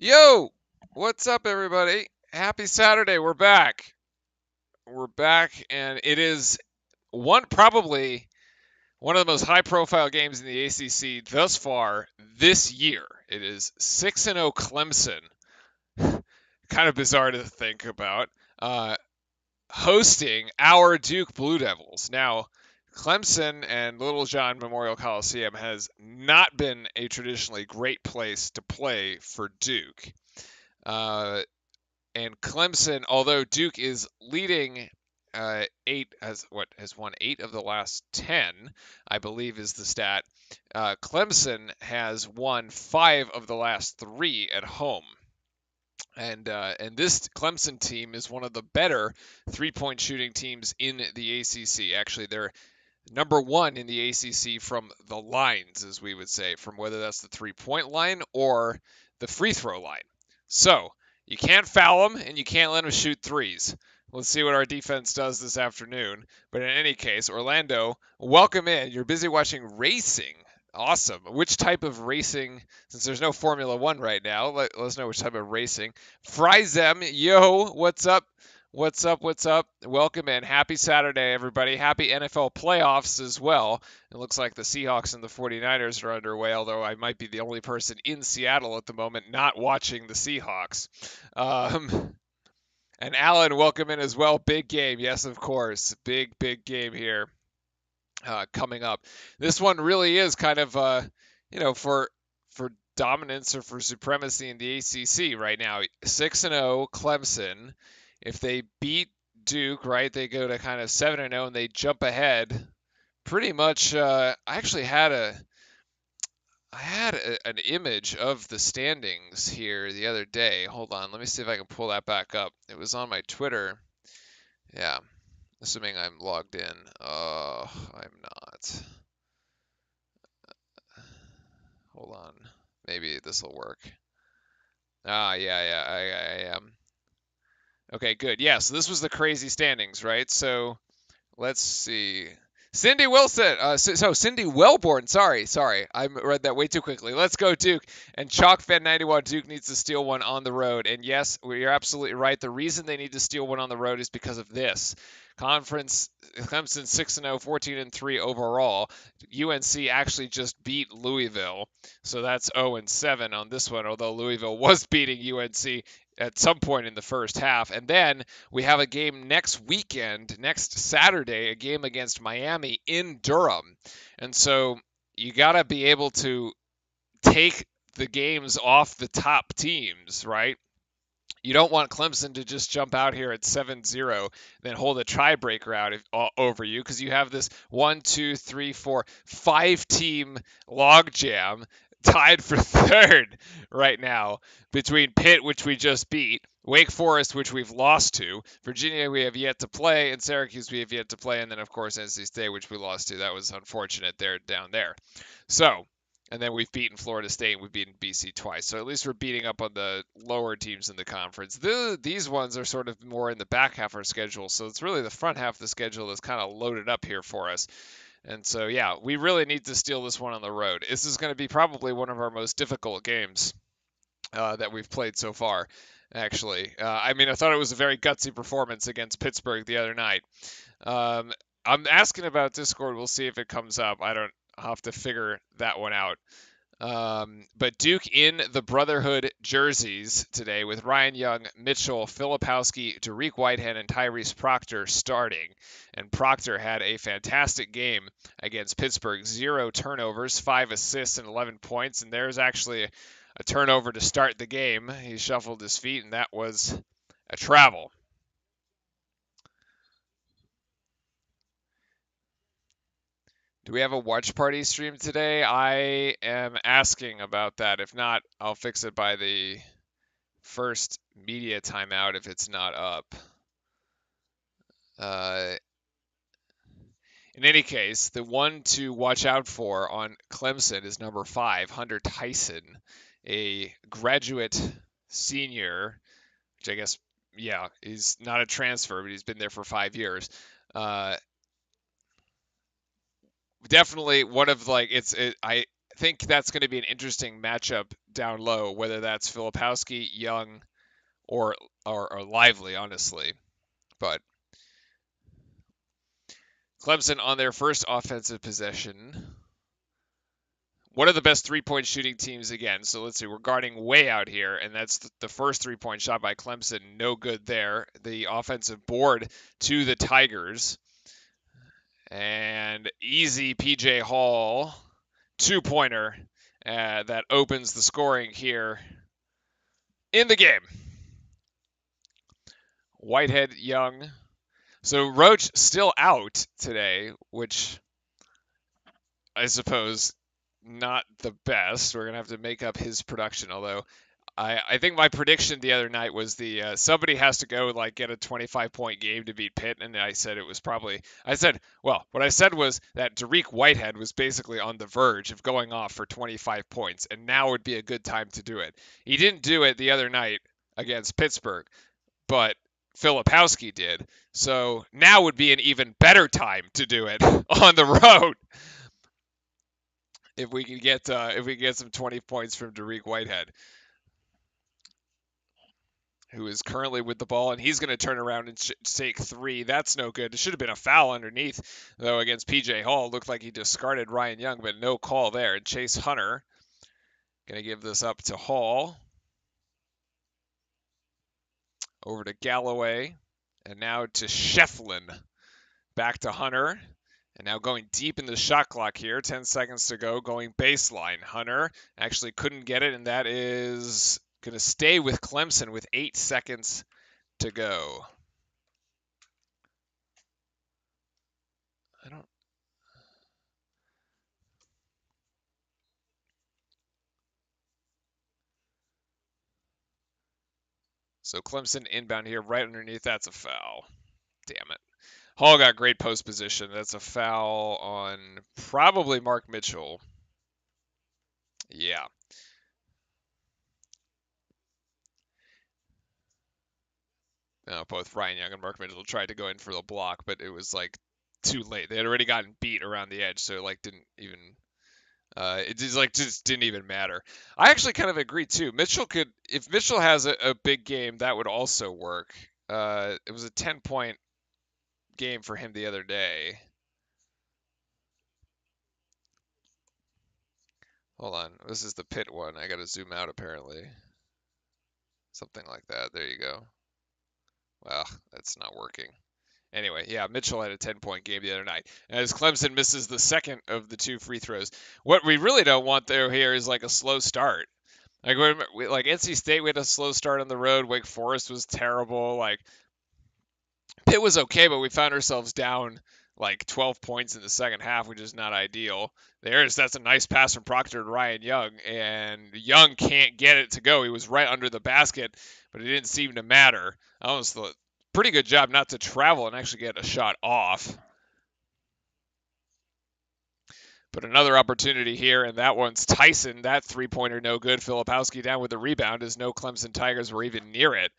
Yo, what's up, everybody? Happy Saturday. We're back. We're back, and it is probably one of the most high-profile games in the ACC thus far this year. It is 6-0 Clemson. Kind of bizarre to think about. Uh, Hosting our Duke Blue Devils. Now, Clemson and Little John Memorial Coliseum has not been a traditionally great place to play for Duke. Uh, And Clemson, although Duke is leading has won 8 of the last 10, I believe is the stat. Clemson has won 5 of the last 3 at home. And this Clemson team is one of the better 3-point shooting teams in the ACC. Actually, they're number one in the ACC from the lines, as we would say, from whether that's the 3-point line or the free throw line. So you can't foul them and you can't let them shoot threes. Let's see what our defense does this afternoon. But in any case, Orlando, welcome in. You're busy watching racing. Awesome. Which type of racing? Since there's no Formula One right now, let us know which type of racing. Fryzem, yo, what's up? What's up? What's up? Welcome in. Happy Saturday, everybody. Happy NFL playoffs as well. It looks like the Seahawks and the 49ers are underway, although I might be the only person in Seattle at the moment not watching the Seahawks. And Alan, welcome in as well. Big game. Yes, of course. Big game here coming up. This one really is kind of, for dominance or for supremacy in the ACC right now. 6-0 Clemson. If they beat Duke, right, they go to kind of 7-0 and they jump ahead. Pretty much, I had an image of the standings here the other day. Hold on, let me see if I can pull that back up. It was on my Twitter. Yeah, assuming I'm logged in. I'm not. Hold on. Maybe this will work. Yeah, I am. Okay, good. Yeah, so this was the crazy standings, right? So let's see. Cindy Wilson. Cindy Wellborn. Sorry. I read that way too quickly. Let's go Duke. And Chalk Fan 91. Duke needs to steal one on the road. And yes, you're absolutely right. The reason they need to steal one on the road is because of this. Conference Clemson 6-0, 14-3 overall. UNC actually just beat Louisville, so that's 0-7 on this one. Although Louisville was beating UNC at some point in the first half, and then we have a game next weekend, next Saturday, a game against Miami in Durham. And so you got to be able to take the games off the top teams, right? You don't want Clemson to just jump out here at 7-0, then hold a tiebreaker out over you because you have this 1, 2, 3, 4, 5-team logjam tied for third right now between Pitt, which we just beat, Wake Forest, which we've lost to, Virginia we have yet to play, and Syracuse we have yet to play, and then of course NC State, which we lost to. That was unfortunate there down there. So and then we've beaten Florida State, and we've beaten BC twice. So at least we're beating up on the lower teams in the conference. These ones are sort of more in the back half of our schedule. So it's really the front half of the schedule that's kind of loaded up here for us. And so, yeah, we really need to steal this one on the road. This is going to be probably one of our most difficult games that we've played so far, actually. I thought it was a very gutsy performance against Pittsburgh the other night. I'm asking about Discord. We'll see if it comes up. I'll have to figure that one out. But Duke in the Brotherhood jerseys today with Ryan Young, Mitchell, Filipowski, Dariq Whitehead, and Tyrese Proctor starting. And Proctor had a fantastic game against Pittsburgh. 0 turnovers, 5 assists, and 11 points. And there's actually a turnover to start the game. He shuffled his feet, and that was a travel. Do we have a watch party stream today? I am asking about that. If not, I'll fix it by the first media timeout if it's not up. Uh, in any case, the one to watch out for on Clemson is number 5, Hunter Tyson, a graduate senior, which I guess, yeah, he's not a transfer, but he's been there for 5 years. Definitely one of I think that's going to be an interesting matchup down low, whether that's Filipowski, Young, or Lively, honestly. But Clemson on their first offensive possession. One of the best three-point shooting teams again. So let's see, we're guarding way out here, and that's the first three-point shot by Clemson. No good there. The offensive board to the Tigers. And easy PJ Hall two-pointer that opens the scoring here in the game. Whitehead, Young. So Roach still out today, which I suppose not the best. We're going to have to make up his production, although I think my prediction the other night was the somebody has to go like get a 25-point game to beat Pitt, and I said it was probably what I said was that Dariq Whitehead was basically on the verge of going off for 25 points, and now would be a good time to do it. He didn't do it the other night against Pittsburgh, but Filipowski did, so now would be an even better time to do it on the road if we could get some 20 points from Dariq Whitehead, who is currently with the ball, and he's going to turn around and take three. That's no good. It should have been a foul underneath, though, against PJ Hall. Looked like he discarded Ryan Young, but no call there. And Chase Hunter going to give this up to Hall. Over to Galloway, and now to Shefflin. Back to Hunter. And now going deep in the shot clock here, 10 seconds to go, going baseline. Hunter actually couldn't get it, and that is going to stay with Clemson with 8 seconds to go. So Clemson inbound here, right underneath. That's a foul. Damn it. Hall got great post position. That's a foul on probably Mark Mitchell. Yeah. Both Ryan Young and Mark Mitchell tried to go in for the block, but it was like too late. They had already gotten beat around the edge, so it like didn't even it just didn't even matter. I actually kind of agree too. If Mitchell has a big game, that would also work. It was a 10-point game for him the other day. Hold on, this is the Pitt one. I gotta zoom out apparently. Something like that. There you go. Well, that's not working. Anyway, yeah, Mitchell had a 10-point game the other night. As Clemson misses the second of the 2 free throws. What we really don't want though here is like a slow start. Like NC State, we had a slow start on the road. Wake Forest was terrible. Like Pitt was okay, but we found ourselves down like 12 points in the second half, which is not ideal. That's a nice pass from Proctor to Ryan Young, and Young can't get it to go. He was right under the basket, but it didn't seem to matter. Almost a pretty good job not to travel and actually get a shot off. But another opportunity here, and that one's Tyson. That three-pointer no good. Filipowski down with the rebound as no Clemson Tigers were even near it.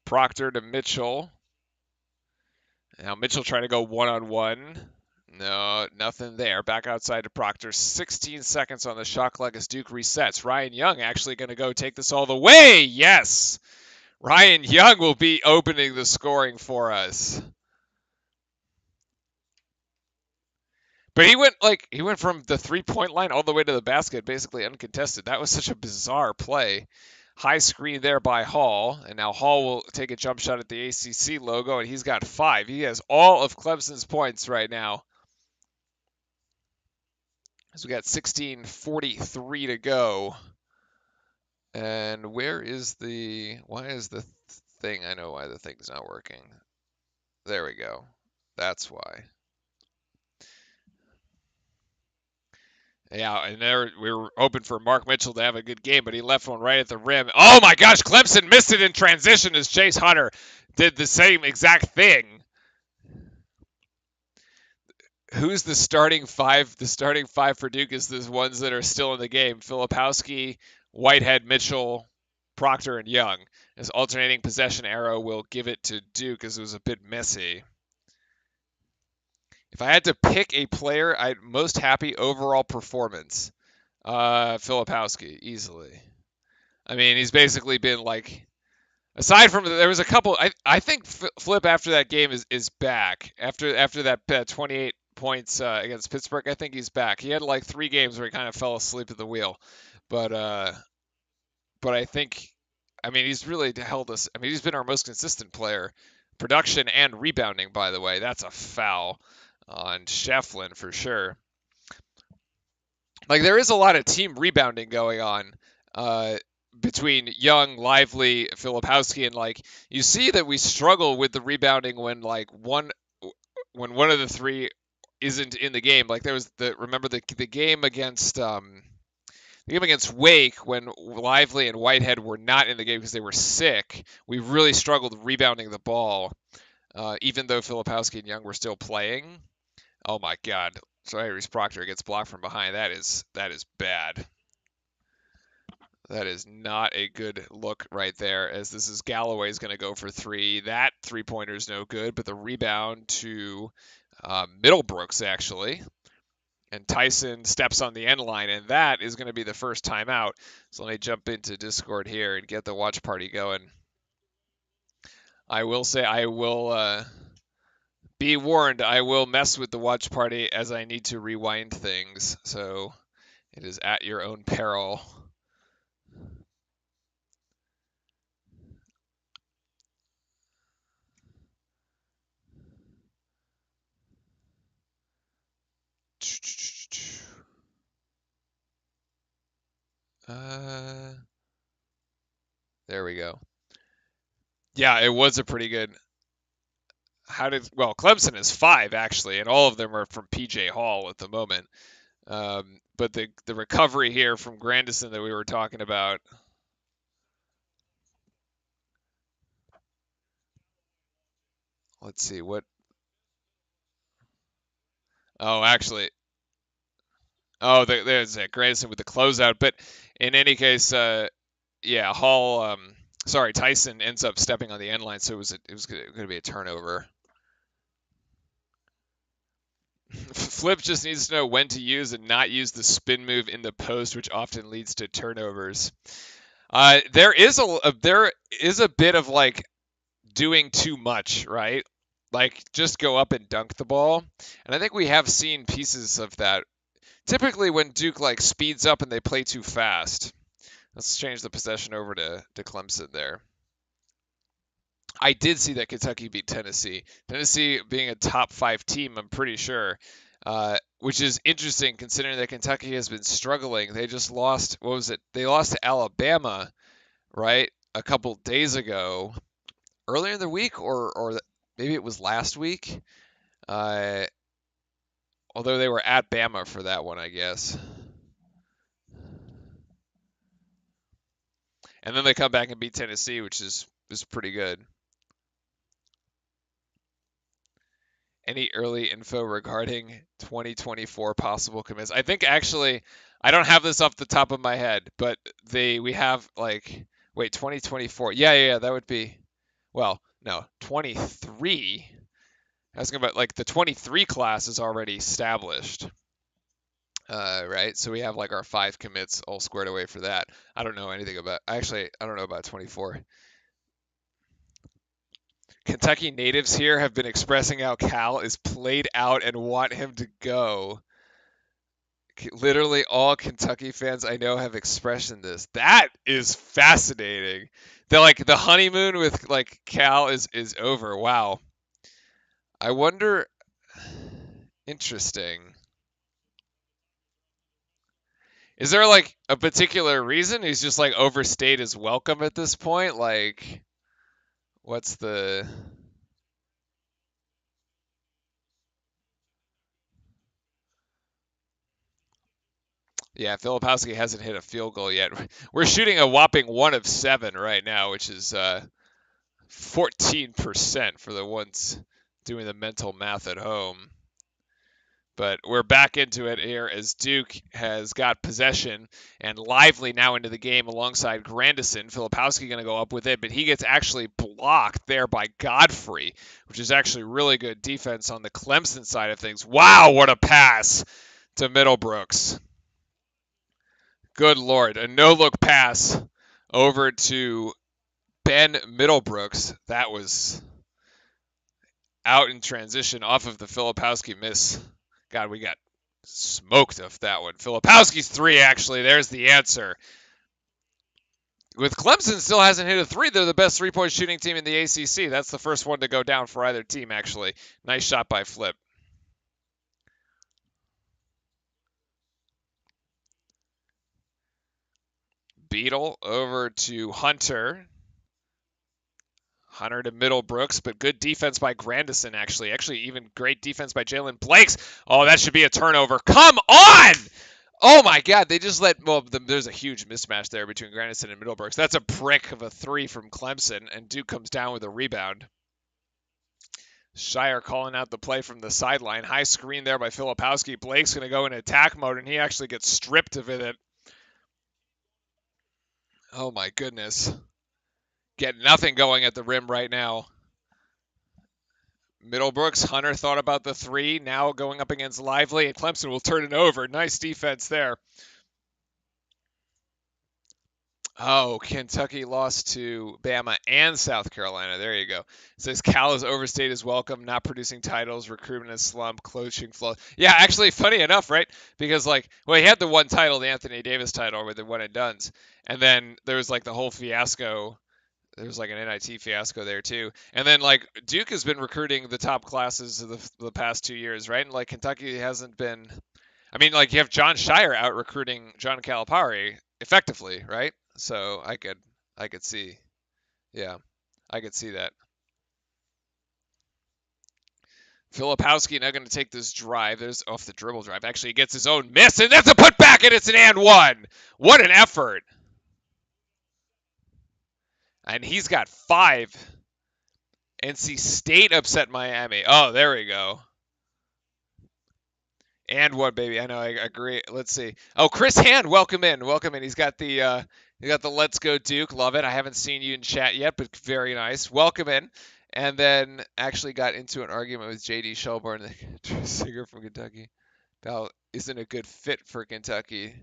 Proctor to Mitchell. Now Mitchell trying to go one-on-one. No, nothing there. Back outside to Proctor. 16 seconds on the shot clock as Duke resets. Ryan Young actually going to go take this all the way. Yes! Ryan Young will be opening the scoring for us. But he went from the three-point line all the way to the basket, basically uncontested. That was such a bizarre play. High screen there by Hall, and now Hall will take a jump shot at the ACC logo, and he's got 5. He has all of Clemson's points right now. So we got 16:43 to go. And why is the thing? I know why the thing's not working. There we go. That's why. Yeah, and there we were hoping for Mark Mitchell to have a good game, but he left one right at the rim. Oh my gosh, Clemson missed it in transition as Chase Hunter did the same exact thing. Who's the starting 5? The starting 5 for Duke is the ones that are still in the game. Filipowski, Whitehead, Mitchell, Proctor, and Young. This alternating possession arrow will give it to Duke as it was a bit messy. If I had to pick a player, I'd most happy overall performance. Filipowski, easily. I mean, he's basically been like, aside from there was a couple. I think Flip after that game is back after that 28 points against Pittsburgh. I think he's back. He had like 3 games where he kind of fell asleep at the wheel, but I think, I mean, he's really held us. I mean, he's been our most consistent player, production and rebounding. By the way, that's a foul on Shefflin for sure. Like there is a lot of team rebounding going on between Young, Lively, Filipowski, and like you see that we struggle with the rebounding when like when one of the three isn't in the game. Like there was remember the game against Wake when Lively and Whitehead were not in the game because they were sick. We really struggled rebounding the ball, even though Filipowski and Young were still playing. Oh my God! So Tyrese Proctor gets blocked from behind. That is bad. That is not a good look right there, as this is Galloway's going to go for 3. That 3-pointer is no good, but the rebound to Middlebrooks, actually. And Tyson steps on the end line, and that is going to be the first timeout. So let me jump into Discord here and get the watch party going. I will say I will be warned, I will mess with the watch party as I need to rewind things. So it is at your own peril. There we go. Yeah, it was a pretty good. Clemson is 5 actually, and all of them are from PJ Hall at the moment. But the recovery here from Grandison that we were talking about. Let's see what. Oh, actually, there's Grandison with the closeout. But in any case, yeah, Hall. Sorry, Tyson ends up stepping on the end line, so it was going to be a turnover. Flip just needs to know when to use and not use the spin move in the post, which often leads to turnovers. There is a bit of like doing too much, right? Like just go up and dunk the ball. And I think we have seen pieces of that. Typically when Duke like speeds up and they play too fast. Let's change the possession over to Clemson there. I did see that Kentucky beat Tennessee. Tennessee being a top 5 team, I'm pretty sure, which is interesting considering that Kentucky has been struggling. They just lost. What was it? They lost to Alabama, right, a couple days ago, earlier in the week, or maybe it was last week. Although they were at Bama for that one, I guess. And then they come back and beat Tennessee, which is pretty good. Any early info regarding 2024 possible commits? I think actually, I don't have this off the top of my head, but we have like, wait, 2024. Yeah, that would be, well, no, 23. I was going about like the 23 class is already established. Right? So we have like our 5 commits all squared away for that. I don't know anything about, actually, I don't know about 24. Kentucky natives here have been expressing how Cal is played out and want him to go. Literally all Kentucky fans I know have expressed this. That is fascinating. The honeymoon with like Cal is over. Wow. I wonder. Interesting. Is there like a particular reason he's just like overstayed his welcome at this point? Like, what's the? Yeah, Filipowski hasn't hit a field goal yet. We're shooting a whopping 1 of 7 right now, which is 14% for the ones doing the mental math at home. But we're back into it here as Duke has got possession and Lively now into the game alongside Grandison. Filipowski going to go up with it, but he gets actually blocked there by Godfrey, which is actually really good defense on the Clemson side of things. Wow, what a pass to Middlebrooks. Good Lord, a no-look pass over to Ben Middlebrooks. That was out in transition off of the Filipowski miss. God, we got smoked off that one. Filipowski's 3, actually. There's the answer. With Clemson still hasn't hit a 3, they're the best three-point shooting team in the ACC. That's the first one to go down for either team, actually. Nice shot by Flip. Beetle over to Hunter. Hunter to Middlebrooks, but good defense by Grandison, actually. Actually, even great defense by Jalen Blakes. Oh, that should be a turnover. Come on! Oh, my God. They just there's a huge mismatch there between Grandison and Middlebrooks. That's a brick of a 3 from Clemson, and Duke comes down with a rebound. Shire calling out the play from the sideline. High screen there by Filipowski. Blake's going to go in attack mode, and he actually gets stripped of it. Oh, my goodness. Get nothing going at the rim right now. Middlebrooks, Hunter thought about the 3, now going up against Lively, and Clemson will turn it over. Nice defense there. Oh, Kentucky lost to Bama and South Carolina. There you go. It says Cal has overstayed his welcome, not producing titles, recruitment is slump, coaching flow. Yeah, actually, funny enough, right? Because, he had the one title, the Anthony Davis title, with the one and dones. And then there was, the whole fiasco. There was an NIT fiasco there too, and then Duke has been recruiting the top classes of the past 2 years, right? And Kentucky hasn't been. I mean, you have John Shire out recruiting John Calipari effectively, right? So I could see, yeah, I could see that. Filipowski now going to take this drive. There's off the dribble drive. Actually, he gets his own miss, and that's a putback, and it's an and one. What an effort! And he's got 5. NC State upset Miami. Oh, there we go. And what, baby? I know. I agree. Let's see. Oh, Chris Hand, welcome in. Welcome in. He's got the Let's Go Duke. Love it. I haven't seen you in chat yet, but very nice. Welcome in. And then actually got into an argument with J.D. Shelburne, the singer from Kentucky, about isn't a good fit for Kentucky.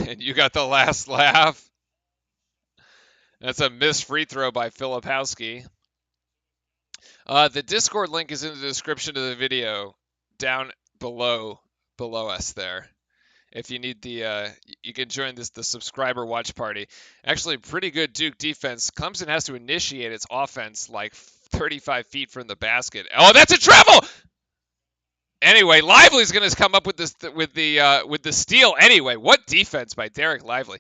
And you got the last laugh. That's a missed free throw by Filipowski. The Discord link is in the description of the video, down below us there. If you need you can join the subscriber watch party. Actually, pretty good Duke defense. Clemson has to initiate its offense 35 feet from the basket. Oh, that's a travel. Anyway, Lively's going to come up with the steal. Anyway, what defense by Derek Lively?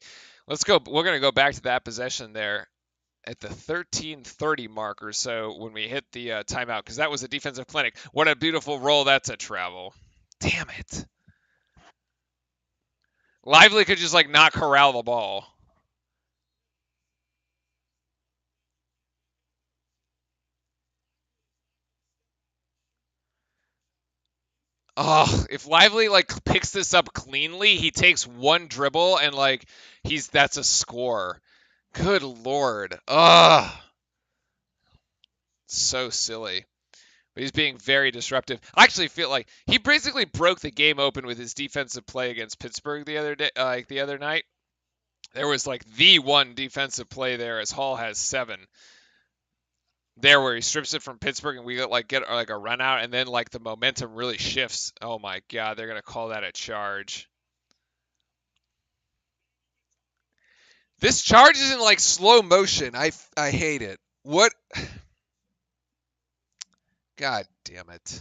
Let's go. We're going to go back to that possession there at the 13:30 mark or so when we hit the timeout, because that was a defensive clinic. What a beautiful roll. That's a travel. Damn it. Lively could just not corral the ball. Oh, if Lively picks this up cleanly, he takes one dribble and that's a score. Good Lord. Ugh. So silly. But he's being very disruptive. I actually feel like he basically broke the game open with his defensive play against Pittsburgh the other day, the other night. There was the one defensive play there, as Hall has 7. There where he strips it from Pittsburgh and we get a run out, and then the momentum really shifts. Oh my God, they're gonna call that a charge. This charge is in slow motion. I hate it. What? God damn it.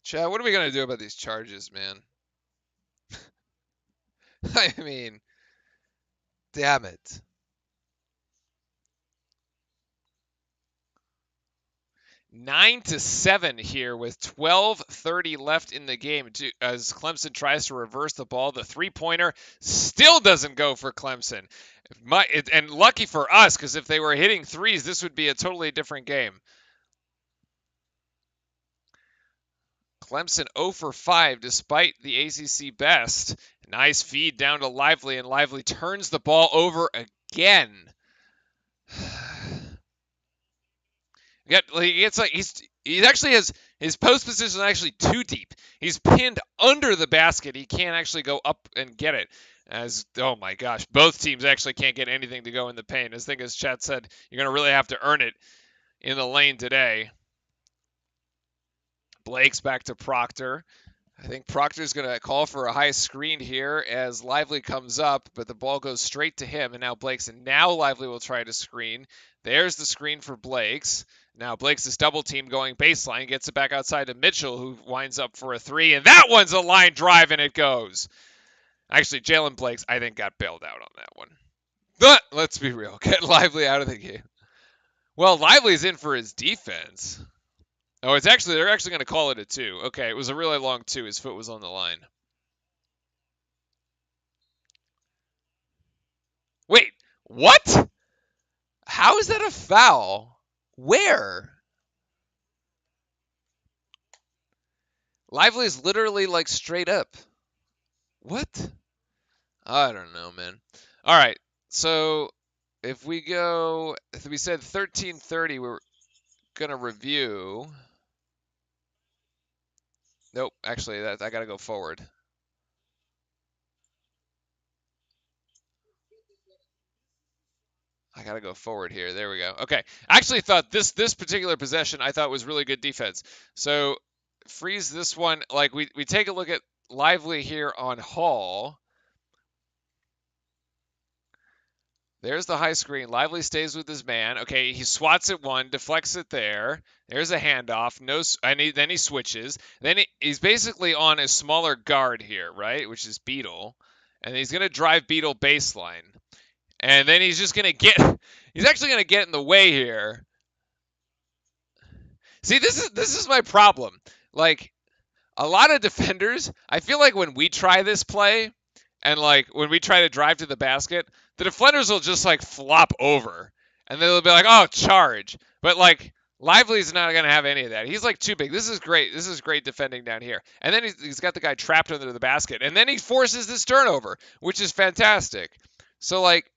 Chad, what are we going to do about these charges, man? I mean, damn it. Nine to 7 here with 12:30 left in the game as Clemson tries to reverse the ball. The three-pointer still doesn't go for Clemson. And lucky for us, because if they were hitting threes, this would be a totally different game. Clemson 0 for 5 despite the ACC best. Nice feed down to Lively, and Lively turns the ball over again. He actually has his post position actually too deep. He's pinned under the basket. He can't actually go up and get it. As oh my gosh, both teams actually can't get anything to go in the paint. As Chat said, you're gonna really have to earn it in the lane today. Blake's back to Proctor. I think Proctor's going to call for a high screen here as Lively comes up, but the ball goes straight to him, and now Blake's, and now Lively will try to screen. There's the screen for Blake's. Now Blake's is double team going baseline, gets it back outside to Mitchell, who winds up for a three, and that one's a line drive, and it goes. Actually, Jalen Blake's, I think, got bailed out on that one. But let's be real. Get Lively out of the game. Well, Lively's in for his defense. Oh, they're actually going to call it a two. Okay, it was a really long two. His foot was on the line. Wait, what? How is that a foul? Where? Lively is literally like straight up. What? I don't know, man. All right, so if we said 13:30, we're going to review. Nope, actually, I got to go forward. I gotta go forward here. There we go. Okay. I actually thought this particular possession I thought was really good defense. So freeze this one. Like we take a look at Lively here on Hall. There's the high screen. Lively stays with his man. Okay, he swats at one, deflects it there. There's a handoff. Then he switches. Then he's basically on a smaller guard here, right? Which is Beetle. And he's gonna drive Beetle baseline. And then he's actually going to get in the way here. See, this is my problem. Like, a lot of defenders, I feel like when we try this play, and like when we try to drive to the basket, the defenders will just like flop over. And they'll be like, oh, charge. But like, Lively's not going to have any of that. He's like too big. This is great. This is great defending down here. And then he's got the guy trapped under the basket. And then he forces this turnover, which is fantastic. So, like,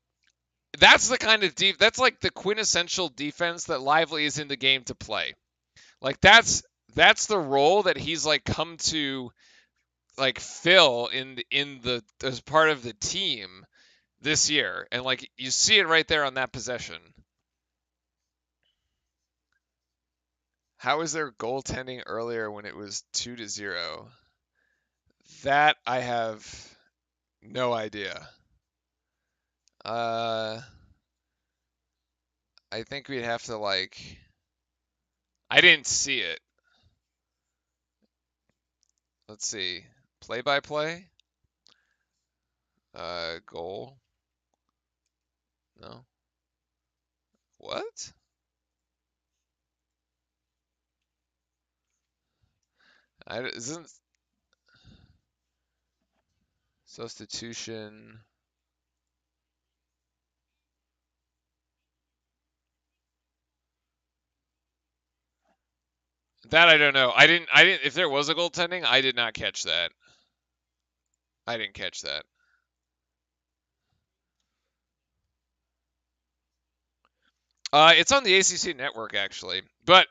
that's the kind of that's like the quintessential defense that Lively is in the game to play. Like that's the role that he's like come to like fill in the as part of the team this year. And like you see it right there on that possession. How is there goaltending earlier when it was 2-0? That I have no idea. I think we'd have to like. I didn't see it. Let's see. Play by play? Goal? No. What? Isn't substitution? That I don't know. I didn't. If there was a goaltending, I did not catch that. I didn't catch that. It's on the ACC network actually, but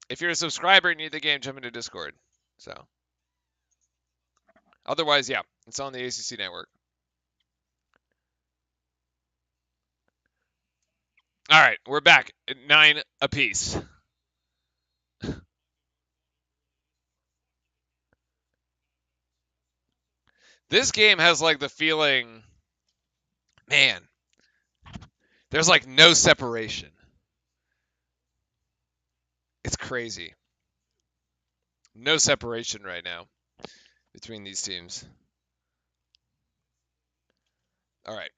if you're a subscriber and you need the game, jump into Discord. So, otherwise, yeah, it's on the ACC network. All right, we're back at 9 apiece. This game has like the feeling, man, there's like no separation. It's crazy. No separation right now between these teams. All right.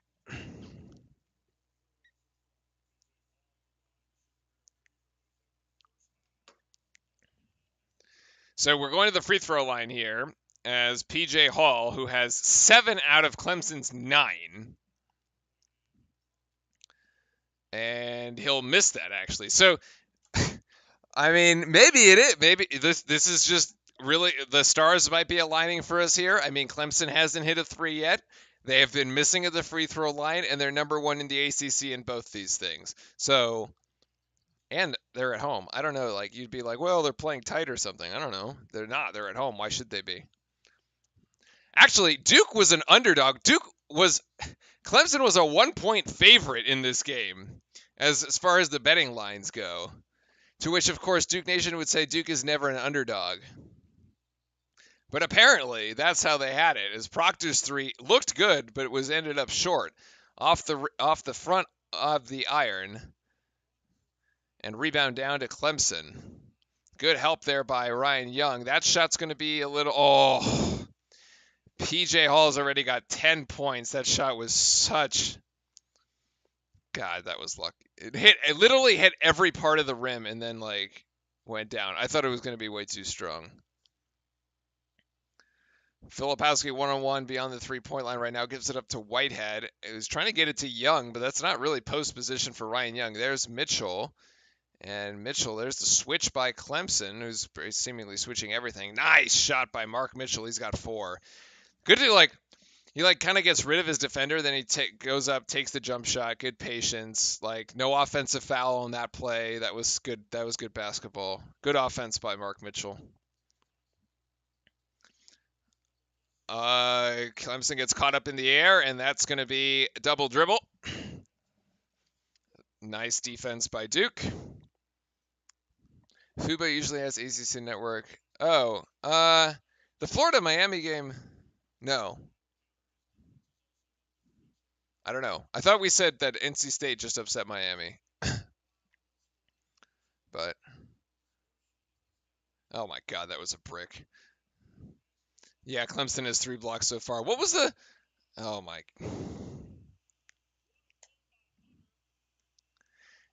So we're going to the free throw line here as PJ Hall, who has 7 out of Clemson's 9. and he'll miss that actually. So I mean, maybe it is. Maybe this is just really the stars might be aligning for us here. I mean, Clemson hasn't hit a three yet. They have been missing at the free throw line, and they're number one in the ACC in both these things. So, and they're at home. I don't know. Like you'd be like, well, they're playing tight or something. I don't know. They're not. They're at home. Why should they be? Actually, Duke was an underdog. Clemson was a 1 point favorite in this game, as far as the betting lines go. To which, of course, Duke Nation would say Duke is never an underdog. But apparently, that's how they had it. As Proctor's three looked good, but it was ended up short, off the front of the iron, and rebound down to Clemson. Good help there by Ryan Young. That shot's going to be a little. Oh, PJ Hall's already got 10 points. That shot was such. God, that was lucky. It literally hit every part of the rim and then like went down. I thought it was going to be way too strong. Filipowski one-on-one beyond the three-point line right now, gives it up to Whitehead. He was trying to get it to Young, but that's not really post position for Ryan Young. There's Mitchell. And Mitchell, there's the switch by Clemson, who's seemingly switching everything. Nice shot by Mark Mitchell. He's got 4. Good to he kind of gets rid of his defender, then he goes up, takes the jump shot. Good patience. Like no offensive foul on that play. That was good. That was good basketball. Good offense by Mark Mitchell. Clemson gets caught up in the air, and that's going to be a double dribble. Nice defense by Duke. FUBA usually has ACC network. Oh, the Florida-Miami game. No. I don't know. I thought we said that NC State just upset Miami. But, oh my God, that was a brick. Yeah, Clemson has 3 blocks so far. What was the... Oh my...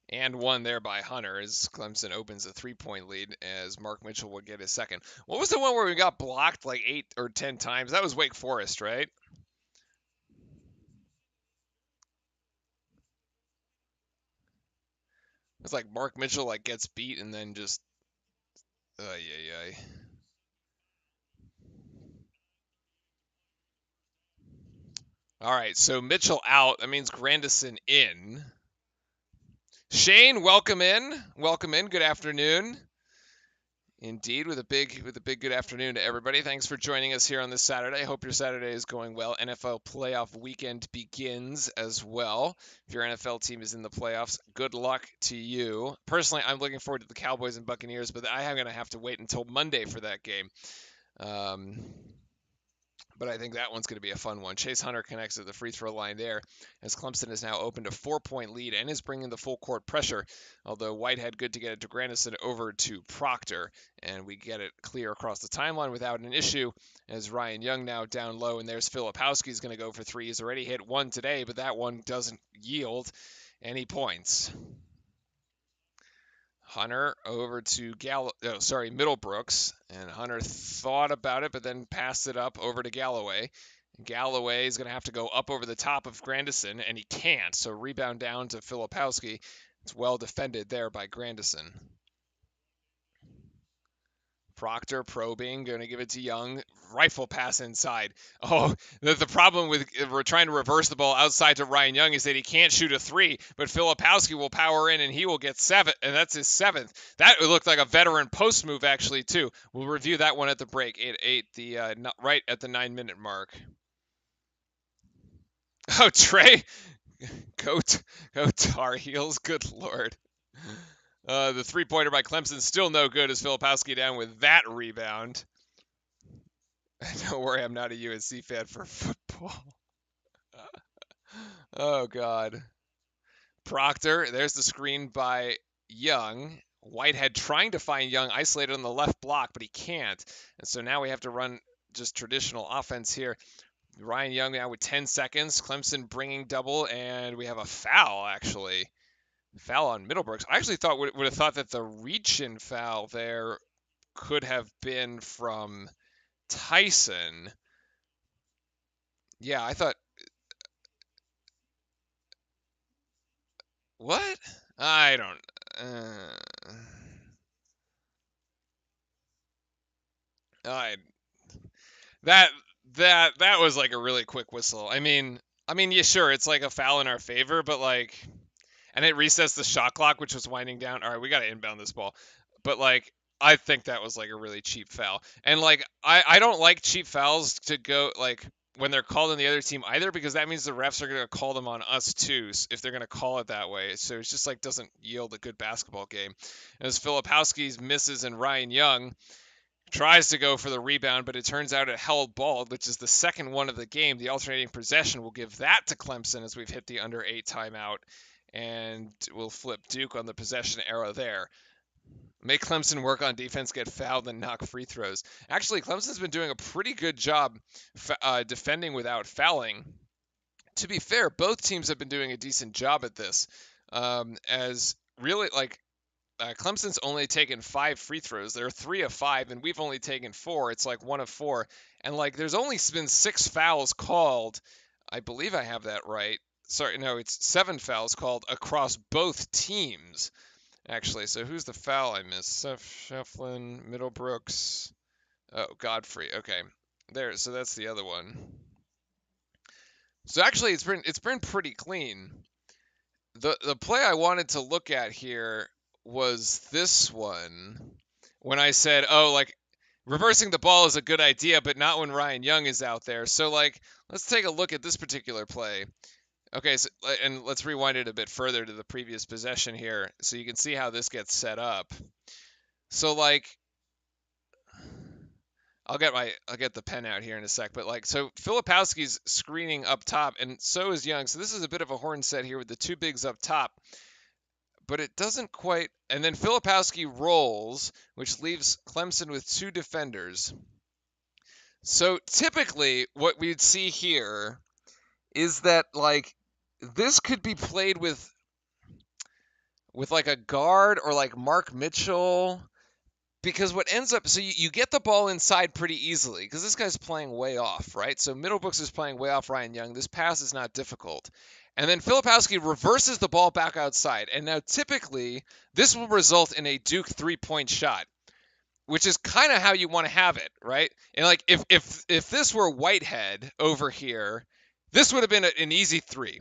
And one there by Hunter as Clemson opens a 3-point lead as Mark Mitchell will get his second. What was the one where we got blocked like 8 or 10 times? That was Wake Forest, right? It's like Mark Mitchell like gets beat and then just... yeah. All right, so Mitchell out. That means Grandison in. Shane, welcome in. Welcome in. Good afternoon. Indeed, with a big good afternoon to everybody. Thanks for joining us here on this Saturday. Hope your Saturday is going well. NFL playoff weekend begins as well. If your NFL team is in the playoffs, good luck to you. Personally, I'm looking forward to the Cowboys and Buccaneers, but I am going to have to wait until Monday for that game. But I think that one's going to be a fun one. Chase Hunter connects at the free throw line there as Clemson has now opened a 4-point lead and is bringing the full court pressure, although Whitehead good to get it to Grandison over to Proctor, and we get it clear across the timeline without an issue as Ryan Young now down low, and there's Filipowski's going to go for 3. He's already hit 1 today, but that one doesn't yield any points. Hunter over to Middlebrooks, and Hunter thought about it, but then passed it up over to Galloway. Galloway is going to have to go up over the top of Grandison, and he can't, so rebound down to Filipowski. It's well defended there by Grandison. Proctor probing, going to give it to Young. Rifle pass inside. Oh, the problem with we're trying to reverse the ball outside to Ryan Young is that he can't shoot a 3, but Filipowski will power in and he will get 7, and that's his 7th. That looked like a veteran post move actually too. We'll review that one at the break. Right at the 9-minute mark. Oh, Trey, go Tar Heels. Good Lord. The 3-pointer by Clemson still no good as Filipowski down with that rebound. Don't worry, I'm not a UNC fan for football. Oh, God. Proctor, there's the screen by Young. Whitehead trying to find Young isolated on the left block, but he can't. And so now we have to run just traditional offense here. Ryan Young now with 10 seconds. Clemson bringing double, and we have a foul, actually. Foul on Middlebrooks. I actually would have thought that the reach-in foul there could have been from Tyson. Yeah, I thought. What? I don't. Uh, I that that was like a really quick whistle. I mean, yeah, sure, it's like a foul in our favor, but like, and it resets the shot clock, which was winding down. All right, we got to inbound this ball, but like, I think that was like a really cheap foul, and like, I don't like cheap fouls to go like when they're called on the other team either, because that means the refs are gonna call them on us too if they're gonna call it that way. So it's just like doesn't yield a good basketball game. As Filipowski's misses and Ryan Young tries to go for the rebound, but it turns out it held ball, which is the second one of the game. The alternating possession will give that to Clemson as we've hit the under 8 timeout, and we'll flip Duke on the possession arrow there. Make Clemson work on defense, get fouled, and knock free throws. Actually, Clemson's been doing a pretty good job defending without fouling. To be fair, both teams have been doing a decent job at this. As really, like, Clemson's only taken 5 free throws. They're 3 of 5, and we've only taken 4. It's like 1 of 4, and like there's only been 6 fouls called. I believe I have that right. Sorry, no, it's 7 fouls called across both teams. Actually, so who's the foul I missed? Seth Shefflin, Middlebrooks. Oh, Godfrey. Okay, there. So that's the other one. So actually, it's been pretty clean. The play I wanted to look at here was this one when I said, "Oh, like reversing the ball is a good idea, but not when Ryan Young is out there." So like, let's take a look at this particular play. Okay, so and let's rewind it a bit further to the previous possession here so you can see how this gets set up. So like I'll get the pen out here in a sec, but like so Filipowski's screening up top and so is Young. So this is a bit of a horn set here with the two bigs up top. But it doesn't quite. And then Filipowski rolls, which leaves Clemson with 2 defenders. So typically, what we'd see here is that like this could be played with like a guard or like Mark Mitchell. Because what ends up, so you get the ball inside pretty easily because this guy's playing way off, right? So Middlebrooks is playing way off Ryan Young. This pass is not difficult. And then Filipowski reverses the ball back outside. And now typically this will result in a Duke 3-point shot, which is kind of how you want to have it, right? And like if this were Whitehead over here, this would have been an easy 3.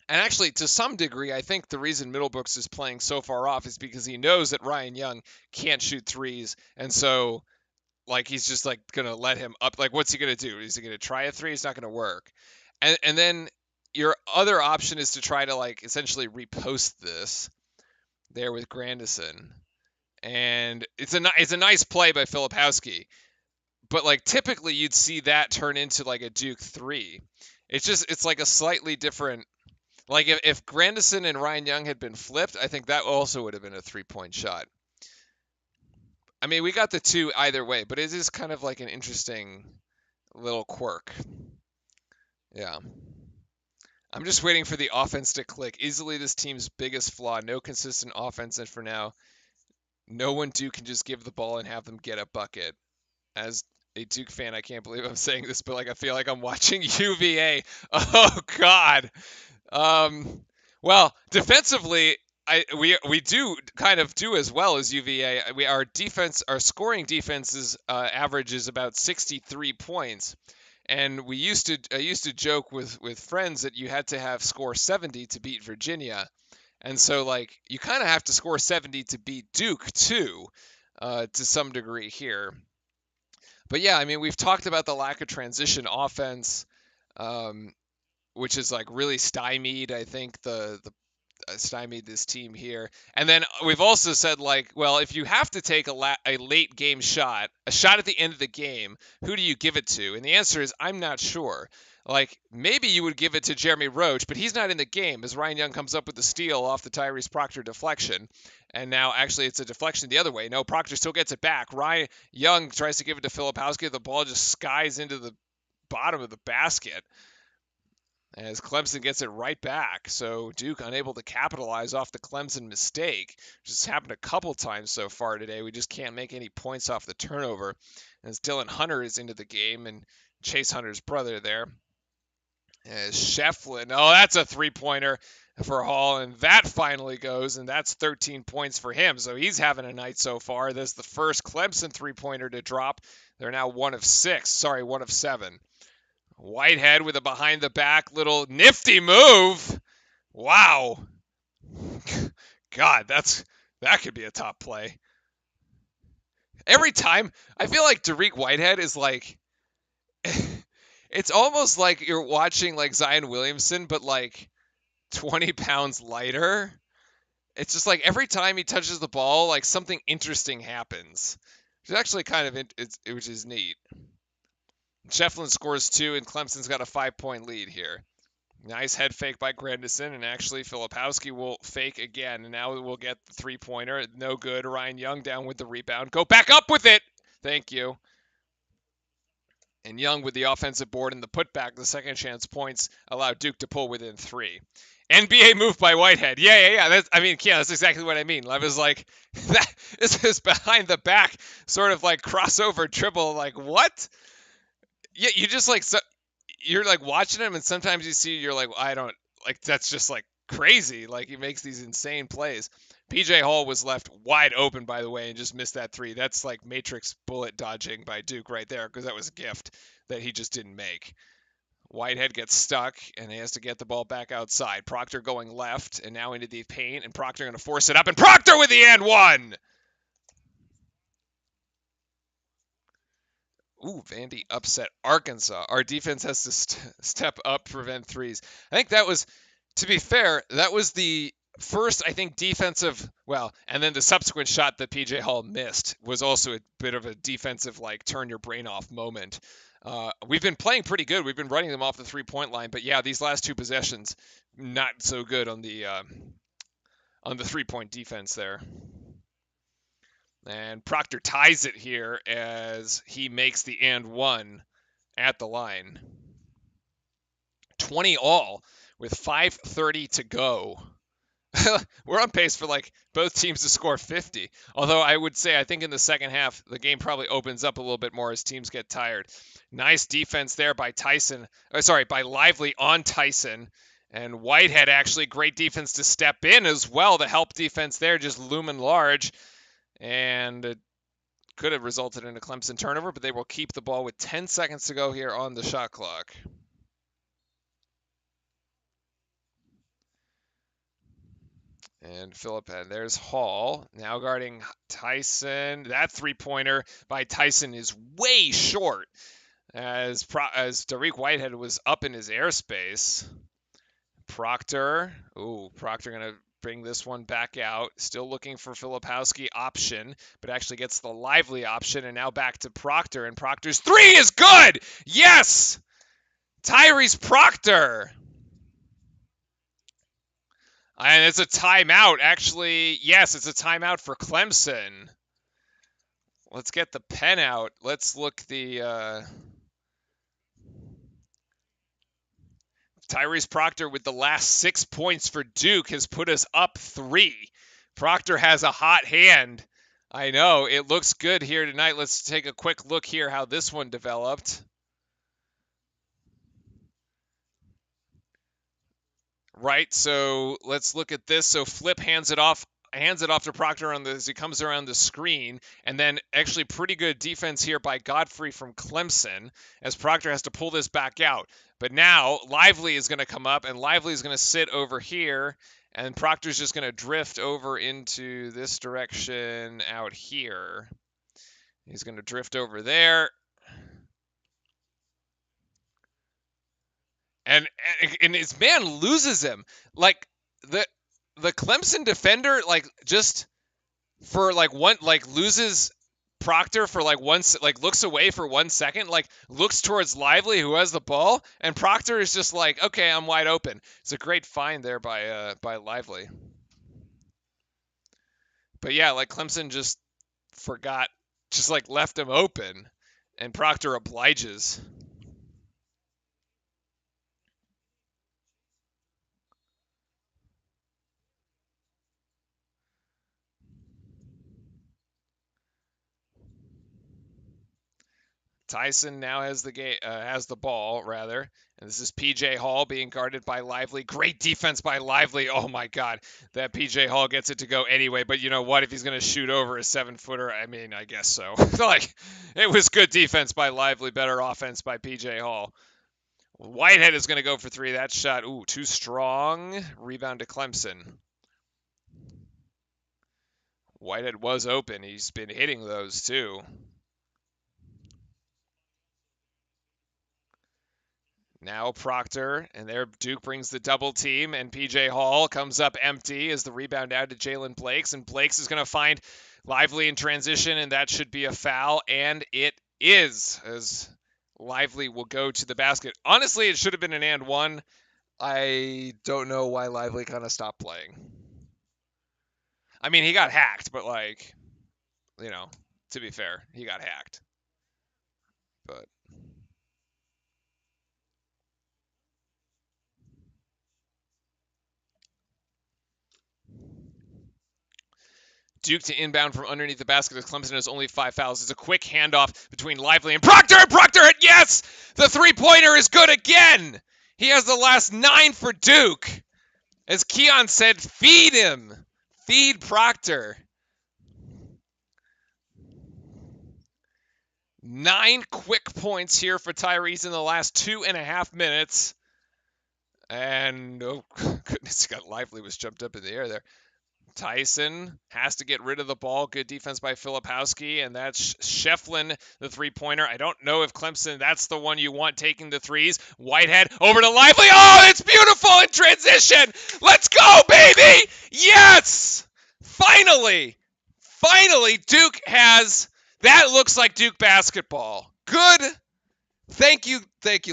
And actually, to some degree, I think the reason Middlebrooks is playing so far off is because he knows that Ryan Young can't shoot threes, and so like he's just like gonna let him up. Like, what's he gonna do? Is he gonna try a 3? It's not gonna work. And then your other option is to try to like essentially repost this there with Grandison, and it's a nice play by Filipowski, but like typically you'd see that turn into like a Duke 3. It's like a slightly different. Like if Grandison and Ryan Young had been flipped, I think that also would have been a 3-point shot. I mean, we got the 2 either way, but it is kind of like an interesting little quirk. Yeah. I'm just waiting for the offense to click. Easily this team's biggest flaw, no consistent offense, and for now, no one Duke can just give the ball and have them get a bucket. As a Duke fan, I can't believe I'm saying this, but like I feel like I'm watching UVA. Oh God. Well, defensively, we do kind of do as well as UVA. Our scoring defense's average is about 63 points, and I used to joke with friends that you had to have score 70 to beat Virginia, and so like you kind of have to score 70 to beat Duke too, to some degree here. But yeah, I mean we've talked about the lack of transition offense. Which is like really stymied, I think, the stymied this team here. And then we've also said like, well, if you have to take a late game shot, a shot at the end of the game, who do you give it to? And the answer is I'm not sure. Like maybe you would give it to Jeremy Roach, but he's not in the game as Ryan Young comes up with the steal off the Tyrese Proctor deflection. And now actually it's a deflection the other way. No, Proctor still gets it back. Ryan Young tries to give it to Filipowski. The ball just skies into the bottom of the basket as Clemson gets it right back. So Duke unable to capitalize off the Clemson mistake, which has happened a couple times so far today. We just can't make any points off the turnover. As Dylan Hunter is into the game and Chase Hunter's brother there. Shefflin. Oh, that's a three-pointer for Hall, and that finally goes, and that's 13 points for him. So he's having a night so far. That's the first Clemson three-pointer to drop. They're now 1 of 6. Sorry, 1 of 7. Whitehead with a behind-the-back little nifty move. Wow. God, that could be a top play. Every time, I feel like Dariq Whitehead is like, it's almost like you're watching like Zion Williamson, but like 20 pounds lighter. It's just like every time he touches the ball, like something interesting happens. It's actually kind of which is neat. Shefflin scores 2, and Clemson's got a 5-point lead here. Nice head fake by Grandison, and actually Filipowski will fake again, and now we'll get the three-pointer. No good. Ryan Young down with the rebound. Go back up with it. Thank you. And Young with the offensive board and the putback, the second chance points allow Duke to pull within 3. NBA move by Whitehead. Yeah. That's exactly what I mean. I was like, this is behind the back, sort of like crossover dribble. Like, what? Yeah, you just like, you're like watching him, and sometimes you see, you're like, I don't, like, that's just like crazy. Like, he makes these insane plays. PJ Hall was left wide open, by the way, and just missed that 3. That's like Matrix bullet dodging by Duke right there, because that was a gift that he just didn't make. Whitehead gets stuck, and he has to get the ball back outside. Proctor going left, and now into the paint, and Proctor going to force it up, and Proctor with the and one! Ooh, Vandy upset Arkansas. Our defense has to step up, prevent threes. I think that was, to be fair, that was the first, I think, defensive, well, and then the subsequent shot that PJ Hall missed was also a bit of a defensive, like, turn your brain off moment. We've been playing pretty good. We've been running them off the three-point line, but yeah, these last 2 possessions, not so good on the three-point defense there. And Proctor ties it here as he makes the and one at the line. 20 all with 5:30 to go. We're on pace for like both teams to score 50. Although I would say I think in the second half the game probably opens up a little bit more as teams get tired. Nice defense there by by Lively on Tyson. And Whitehead actually great defense to step in as well. The help defense there just looming large. And it could have resulted in a Clemson turnover, but they will keep the ball with 10 seconds to go here on the shot clock. And there's Hall now guarding Tyson. That three-pointer by Tyson is way short as Dariq Whitehead was up in his airspace. Proctor going to bring this one back out. Still looking for Filipowski option, but actually gets the Lively option, and now back to Proctor, and Proctor's 3 is good! Yes! Tyrese Proctor! And it's a timeout. Actually, yes, it's a timeout for Clemson. Let's get the pen out. Let's look the... Tyrese Proctor with the last 6 points for Duke has put us up 3. Proctor has a hot hand. I know, it looks good here tonight. Let's take a quick look here how this one developed. Right, so let's look at this. So Flip hands it off to Proctor as he comes around the screen, and then actually pretty good defense here by Godfrey from Clemson as Proctor has to pull this back out. But now Lively is going to come up, and Lively is going to sit over here, and Proctor's just going to drift over into this direction out here. He's going to drift over there. And his man loses him. Like the Clemson defender, like just for like one, like loses Proctor for like looks away for 1 second, like looks towards Lively who has the ball, and Proctor is just like, okay, I'm wide open. It's a great find there by Lively. But yeah, like Clemson just forgot, just like left him open, and Proctor obliges. Tyson now has the ball rather, and this is PJ Hall being guarded by Lively. Great defense by Lively. Oh my God, that PJ Hall gets it to go anyway. But you know what? If he's gonna shoot over a 7-footer, I mean, I guess so. Like, it was good defense by Lively, better offense by PJ Hall. Whitehead is gonna go for three. That shot, ooh, too strong. Rebound to Clemson. Whitehead was open. He's been hitting those too. Now Proctor, and there Duke brings the double team, and PJ Hall comes up empty as the rebound out to Jalen Blakes, and Blakes is going to find Lively in transition, and that should be a foul, and it is, as Lively will go to the basket. Honestly, it should have been an and one. I don't know why Lively kind of stopped playing. I mean, he got hacked, but like, you know, to be fair, he got hacked. But Duke to inbound from underneath the basket as Clemson has only 5 fouls. It's a quick handoff between Lively and Proctor, and Proctor hit, yes! The three-pointer is good again! He has the last 9 for Duke. As Keon said, feed him. Feed Proctor. 9 quick points here for Tyrese in the last 2.5 minutes. And, oh, goodness, got Lively was jumped up in the air there. Tyson has to get rid of the ball. Good defense by Filipowski, and that's Shefflin, the three-pointer. I don't know if Clemson, that's the one you want taking the threes. Whitehead over to Lively. Oh, it's beautiful in transition. Let's go, baby. Yes. Finally, Duke has, that looks like Duke basketball. Good. Thank you,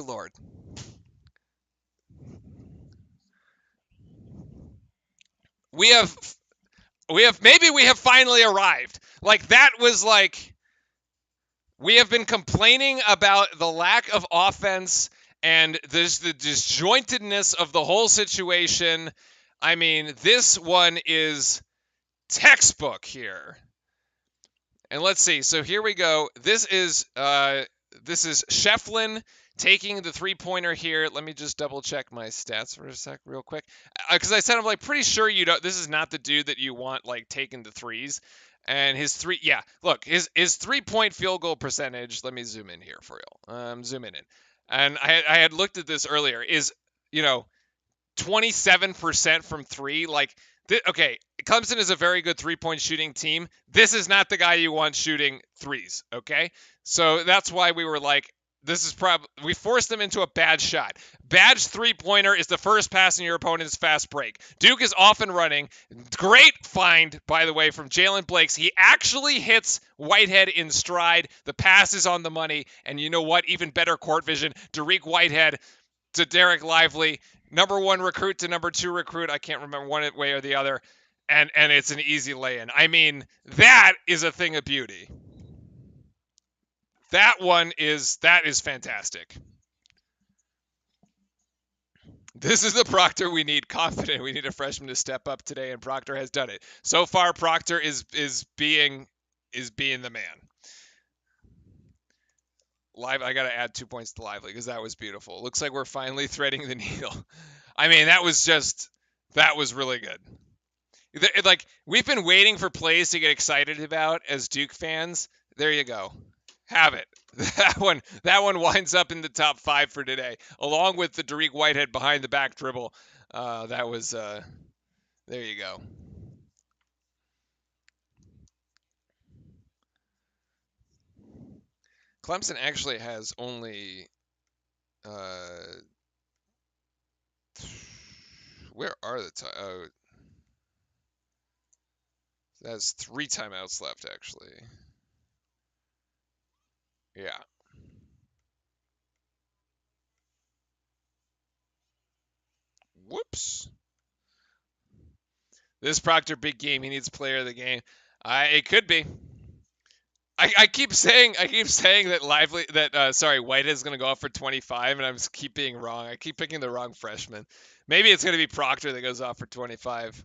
Lord. We have finally arrived. Like, that was like, we have been complaining about the lack of offense and there's the disjointedness of the whole situation. I mean, this one is textbook here. And let's see. So here we go. This is Shefflin taking the three-pointer here. Let me just double check my stats for a sec real quick. Because I said, I'm like pretty sure this is not the dude that you want like taking the threes. And his look, his 3-point field goal percentage, let me zoom in here for you. Zoom in. And I had looked at this earlier, is, 27% from three. Like, okay, Clemson is a very good 3-point shooting team. This is not the guy you want shooting threes, okay? So that's why we were like, we forced them into a bad shot. Badge 3-pointer is the first pass in your opponent's fast break. Duke is off and running. Great find, by the way, from Jalen Blakes. He actually hits Whitehead in stride. The pass is on the money. And you know what? Even better court vision. Dariq Whitehead to Derek Lively. Number 1 recruit to number 2 recruit. I can't remember one way or the other. And it's an easy lay-in. I mean, that is a thing of beauty. That is fantastic. This is the Proctor we need, confident. We need a freshman to step up today, and Proctor has done it. So far, Proctor is being the man. I got to add 2 points to Lively because that was beautiful. Looks like we're finally threading the needle. I mean, that was really good. Like, we've been waiting for plays to get excited about as Duke fans. There you go. Have it. That one winds up in the top 5 for today, along with the Dariq Whitehead behind the back dribble. There you go. Clemson actually has only where are the that's 3 timeouts left actually. Yeah. Whoops. This Proctor big game. He needs player of the game. It could be. I keep saying that Whitehead is gonna go off for 25, and I keep being wrong. I keep picking the wrong freshman. Maybe it's gonna be Proctor that goes off for 25.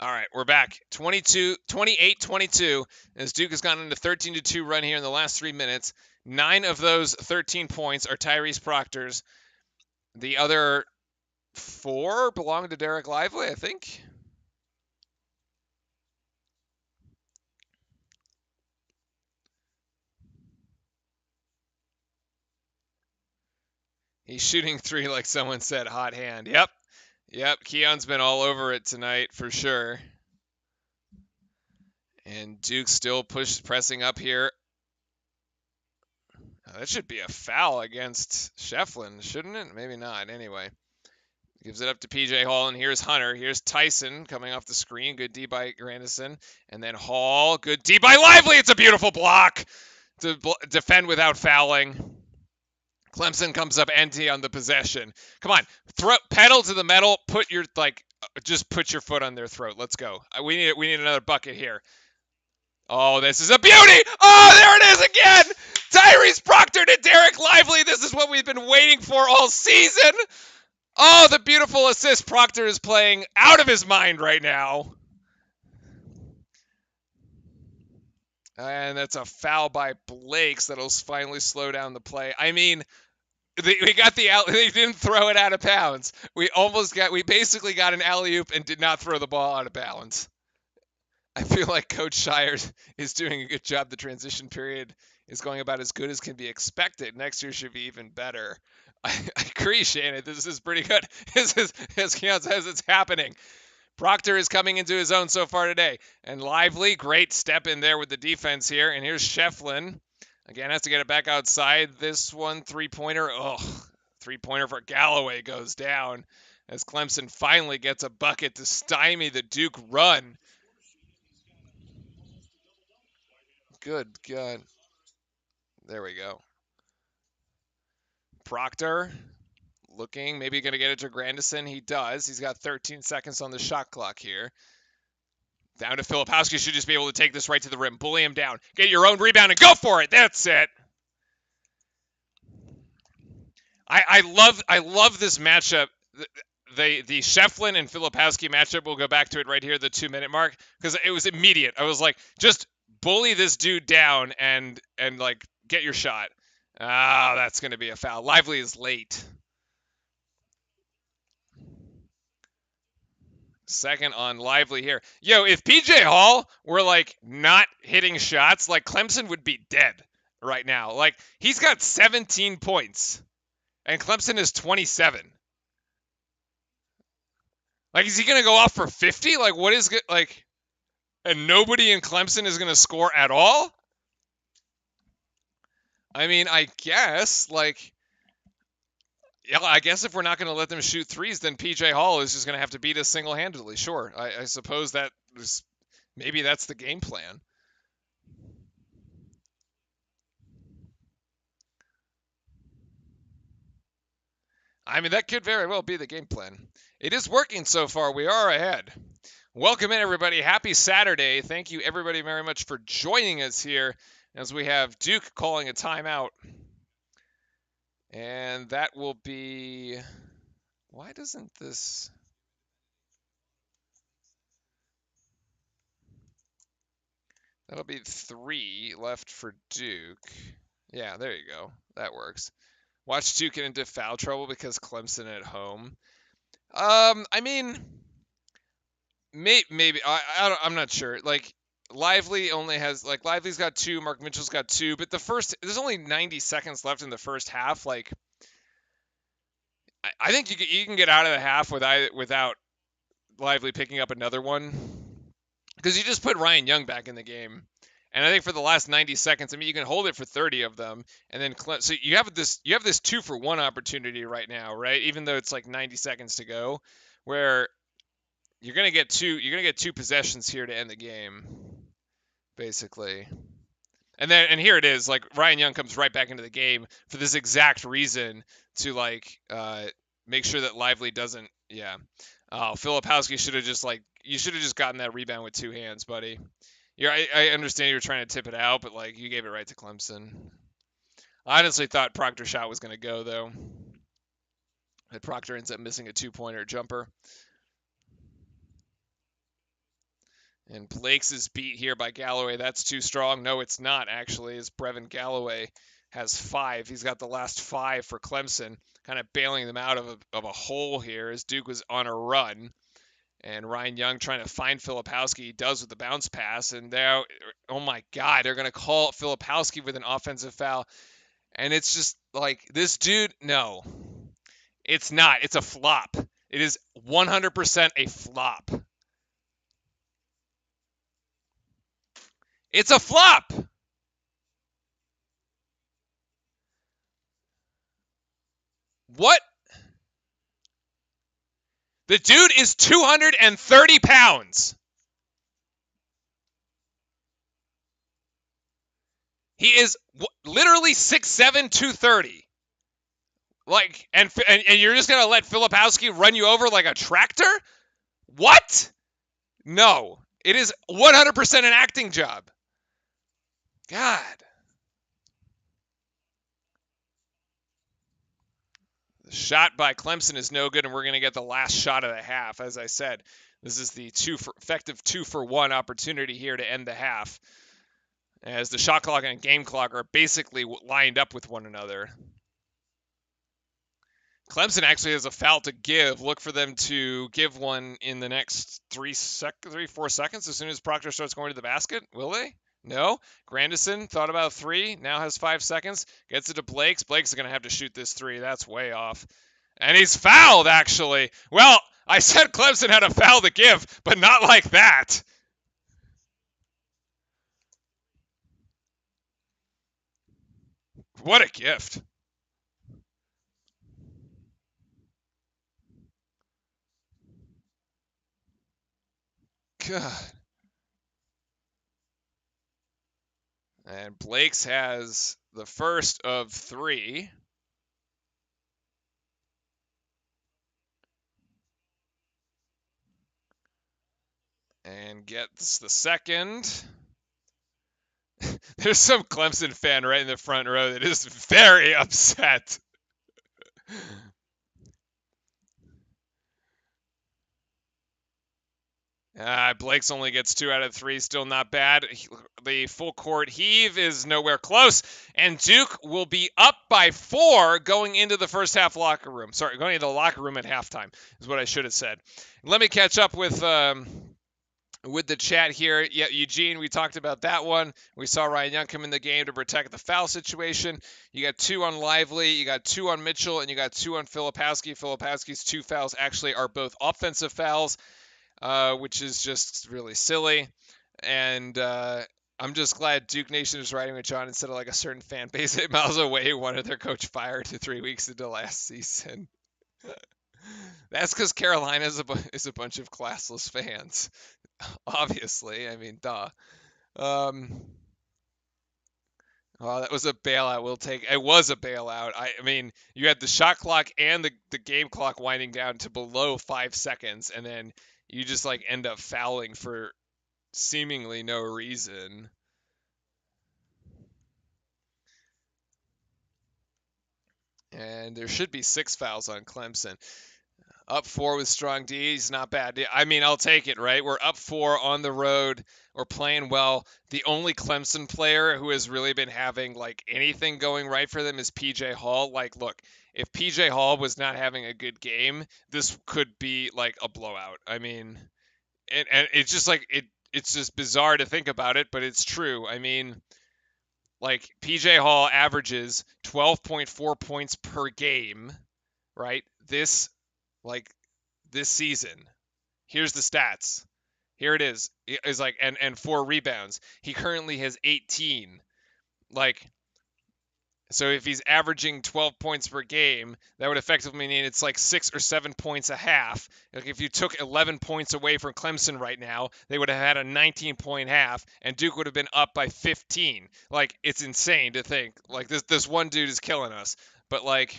All right, we're back. 28-22, as Duke has gone into 13-2 run here in the last 3 minutes. 9 of those 13 points are Tyrese Proctor's. The other 4 belong to Derek Lively, I think. He's shooting 3 like someone said, hot hand. Yep. Keon's been all over it tonight for sure. And Duke still pressing up here. That should be a foul against Shefflin, shouldn't it? Maybe not. Anyway, gives it up to PJ Hall, and here's Hunter. Here's Tyson coming off the screen. Good D by Grandison. And then Hall. Good D by Lively. It's a beautiful block to defend without fouling. Clemson comes up empty on the possession. Come on, pedal to the metal. Just put your foot on their throat. Let's go. We need another bucket here. Oh, this is a beauty! Oh, there it is again! Tyrese Proctor to Derek Lively. This is what we've been waiting for all season. Oh, the beautiful assist. Proctor is playing out of his mind right now. And that's a foul by Blakes that'll finally slow down the play. I mean, we got they didn't throw it out of bounds. We basically got an alley-oop and did not throw the ball out of bounds. I feel like Coach Shire is doing a good job. The transition period is going about as good as can be expected. Next year should be even better. I agree, Shannon. This is pretty good. This is, as Keon says, it's happening. Proctor is coming into his own so far today. And Lively, great step in there with the defense here. And here's Shefflin. Again, has to get it back outside. This one, three-pointer. Oh, three-pointer for Galloway goes down as Clemson finally gets a bucket to stymie the Duke run. Good God. There we go. Proctor looking, maybe going to get it to Grandison. He does. He's got 13 seconds on the shot clock here. Down to Filipowski. Should just be able to take this right to the rim. Bully him down. Get your own rebound and go for it. That's it. I love this matchup. The Shefflin and Filipowski matchup, we'll go back to it right here at the 2-minute mark, because it was immediate. I was like, just bully this dude down and like get your shot. That's going to be a foul. Lively is late. Second on Lively here. Yo, if PJ Hall were like not hitting shots, like Clemson would be dead right now. Like, he's got 17 points and Clemson is 27. Like, is he going to go off for 50? Like, what is good? Like, and nobody in Clemson is going to score at all? I mean, I guess, like, yeah, I guess if we're not going to let them shoot threes, then PJ Hall is just going to have to beat us single-handedly. Sure, I suppose maybe that's the game plan. I mean, that could very well be the game plan. It is working so far. We are ahead. Welcome in, everybody. Happy Saturday. Thank you, everybody, very much for joining us here as we have Duke calling a timeout. And that will be... Why doesn't this... That'll be 3 left for Duke. Yeah, there you go. That works. Watch Duke get into foul trouble because Clemson at home. I mean, maybe I'm not sure. Like, Lively's got 2, Mark Mitchell's got 2, but there's only 90 seconds left in the first half. Like, I think you can get out of the half without Lively picking up another one, because you just put Ryan Young back in the game. And I think for the last 90 seconds, I mean, you can hold it for 30 of them, and then so you have this 2-for-1 opportunity right now, right? Even though it's like 90 seconds to go, where you're gonna get two possessions here to end the game, basically. And here it is, like, Ryan Young comes right back into the game for this exact reason, to like make sure that Lively doesn't. Yeah. Oh, Filipowski should have just gotten that rebound with 2 hands, buddy. I understand you were trying to tip it out, but like, you gave it right to Clemson. I honestly thought Proctor's shot was going to go, though. But Proctor ends up missing a 2-pointer jumper. And Blake's is beat here by Galloway. That's too strong. No, it's not, actually, as Brevin Galloway has 5. He's got the last 5 for Clemson, kind of bailing them out of a hole here as Duke was on a run. And Ryan Young trying to find Filipowski. He does with the bounce pass. And there, oh my God, they're going to call Filipowski with an offensive foul. And it's just like, this dude, no, it's not. It's a flop. It is 100% a flop. It's a flop. What? The dude is 230 pounds. He is literally 6'7", 230. Like, and you're just gonna let Filipowski run you over like a tractor? What? No, it is 100% an acting job. God. The shot by Clemson is no good, and we're going to get the last shot of the half. As I said, this is the effective 2-for-1 opportunity here to end the half, as the shot clock and game clock are basically lined up with one another. Clemson actually has a foul to give. Look for them to give one in the next 3-4 seconds as soon as Proctor starts going to the basket. Will they? No. Grandison thought about 3, now has 5 seconds. Gets it to Blakes. Blakes is going to have to shoot this 3. That's way off. And he's fouled, actually. Well, I said Clemson had a foul to give, but not like that. What a gift. God. And Blake's has the first of 3. And gets the second. There's some Clemson fan right in the front row that is very upset. Blake's only gets 2 out of 3, still not bad. The full court heave is nowhere close, and Duke will be up by 4 going into the first half locker room. Sorry, going into the locker room at halftime is what I should have said. Let me catch up with the chat here. Yeah, Eugene, we talked about that one. We saw Ryan Young come in the game to protect the foul situation. You got 2 on Lively, you got 2 on Mitchell, and you got 2 on Filipowski. Filipowski's 2 fouls actually are both offensive fouls. Which is just really silly. And I'm just glad Duke Nation is riding with John instead of like a certain fan base 8 miles away who wanted their coach fired 3 weeks into last season. That's because Carolina is a bunch of classless fans. Obviously, I mean, duh. Well, that was a bailout. It was a bailout. I mean, you had the shot clock and the game clock winding down to below 5 seconds, and then you just like end up fouling for seemingly no reason. And there should be 6 fouls on Clemson. Up 4 with strong D's, not bad. I mean, I'll take it, right? We're up 4 on the road. We're playing well. The only Clemson player who has really been having like anything going right for them is PJ Hall. Like, look, if PJ Hall was not having a good game, this could be like a blowout. I mean, and it's just like it's just bizarre to think about it, but it's true. I mean, like PJ Hall averages 12.4 points per game, right? This season. Here's the stats. Here it is. It's like and 4 rebounds. He currently has 18. Like, so if he's averaging 12 points per game, that would effectively mean it's like 6 or 7 points a half. Like if you took 11 points away from Clemson right now, they would have had a 19-point half, and Duke would have been up by 15. Like, it's insane to think. Like, this one dude is killing us. But like,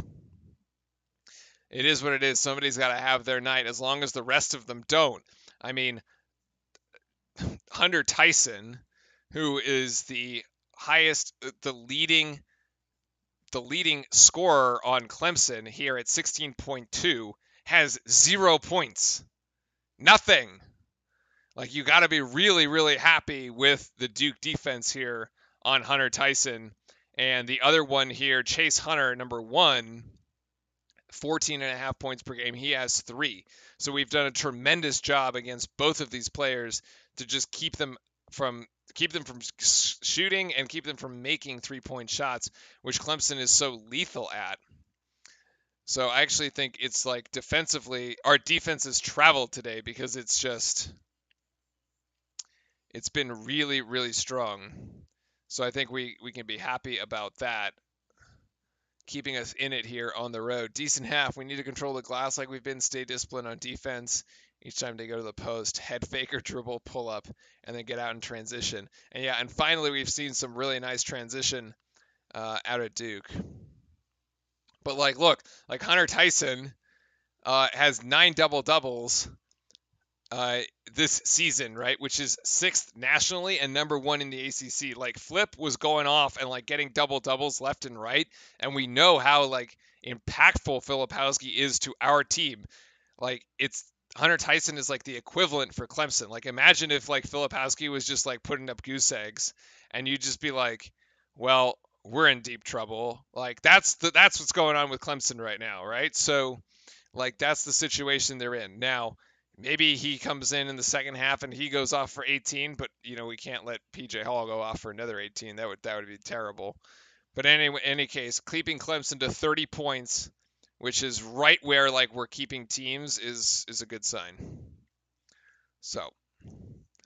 it is what it is. Somebody's got to have their night, as long as the rest of them don't. I mean, Hunter Tyson, who is the leading scorer on Clemson here at 16.2, has 0 points. Nothing. Like, you got to be really, really happy with the Duke defense here on Hunter Tyson. And the other one here, Chase Hunter, number 1, 14 and a half points per game. He has 3. So we've done a tremendous job against both of these players to just from keep them from shooting and keep them from making 3-point shots, which Clemson is so lethal at. So I actually think it's like defensively, our defense has traveled today because it's been really, really strong. So I think we can be happy about that, keeping us in it here on the road. Decent half. We need to control the glass like we've been. Stay disciplined on defense. Each time they go to the post, head fake or dribble, pull up, and then get out in transition. And yeah, and finally we've seen some really nice transition out of Duke. But like, look, like Hunter Tyson has 9 double doubles this season, right? Which is 6th nationally and number 1 in the ACC. Like, Flip was going off and like getting double doubles left and right, and we know how like impactful Filipowski is to our team. Like, it's Hunter Tyson is like the equivalent for Clemson. Like, imagine if like Filipowski was just like putting up goose eggs, and you'd just be like, well, we're in deep trouble. Like, that's what's going on with Clemson right now, right? So, like, that's the situation they're in now. Maybe he comes in the second half and he goes off for 18, but we can't let PJ Hall go off for another 18. That would be terrible. But anyway, any case, keeping Clemson to 30 points, which is right where like we're keeping teams, is a good sign. So,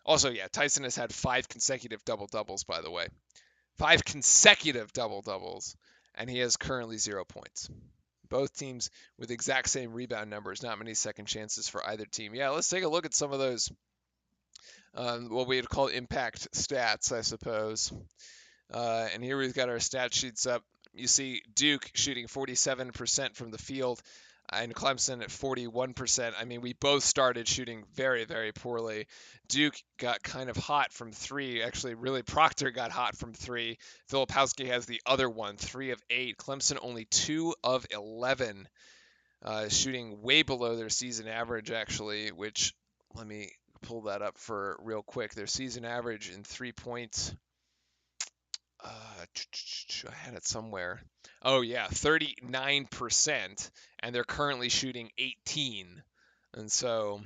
also, yeah, Tyson has had 5 consecutive double doubles, by the way, 5 consecutive double doubles, and he has currently 0 points. Both teams with exact same rebound numbers, not many second chances for either team. Yeah, let's take a look at some of those, what we would call impact stats, I suppose. And here we've got our stat sheets up. You see Duke shooting 47% from the field and Clemson at 41%. I mean, we both started shooting very, very poorly. Duke got kind of hot from 3. Actually, really, Proctor got hot from 3. Filipowski has the other one, 3 of 8. Clemson only 2 of 11, shooting way below their season average, actually, which, let me pull that up for real quick. Their season average in 3 points, I had it somewhere. Oh yeah, 39%, and they're currently shooting 18, and so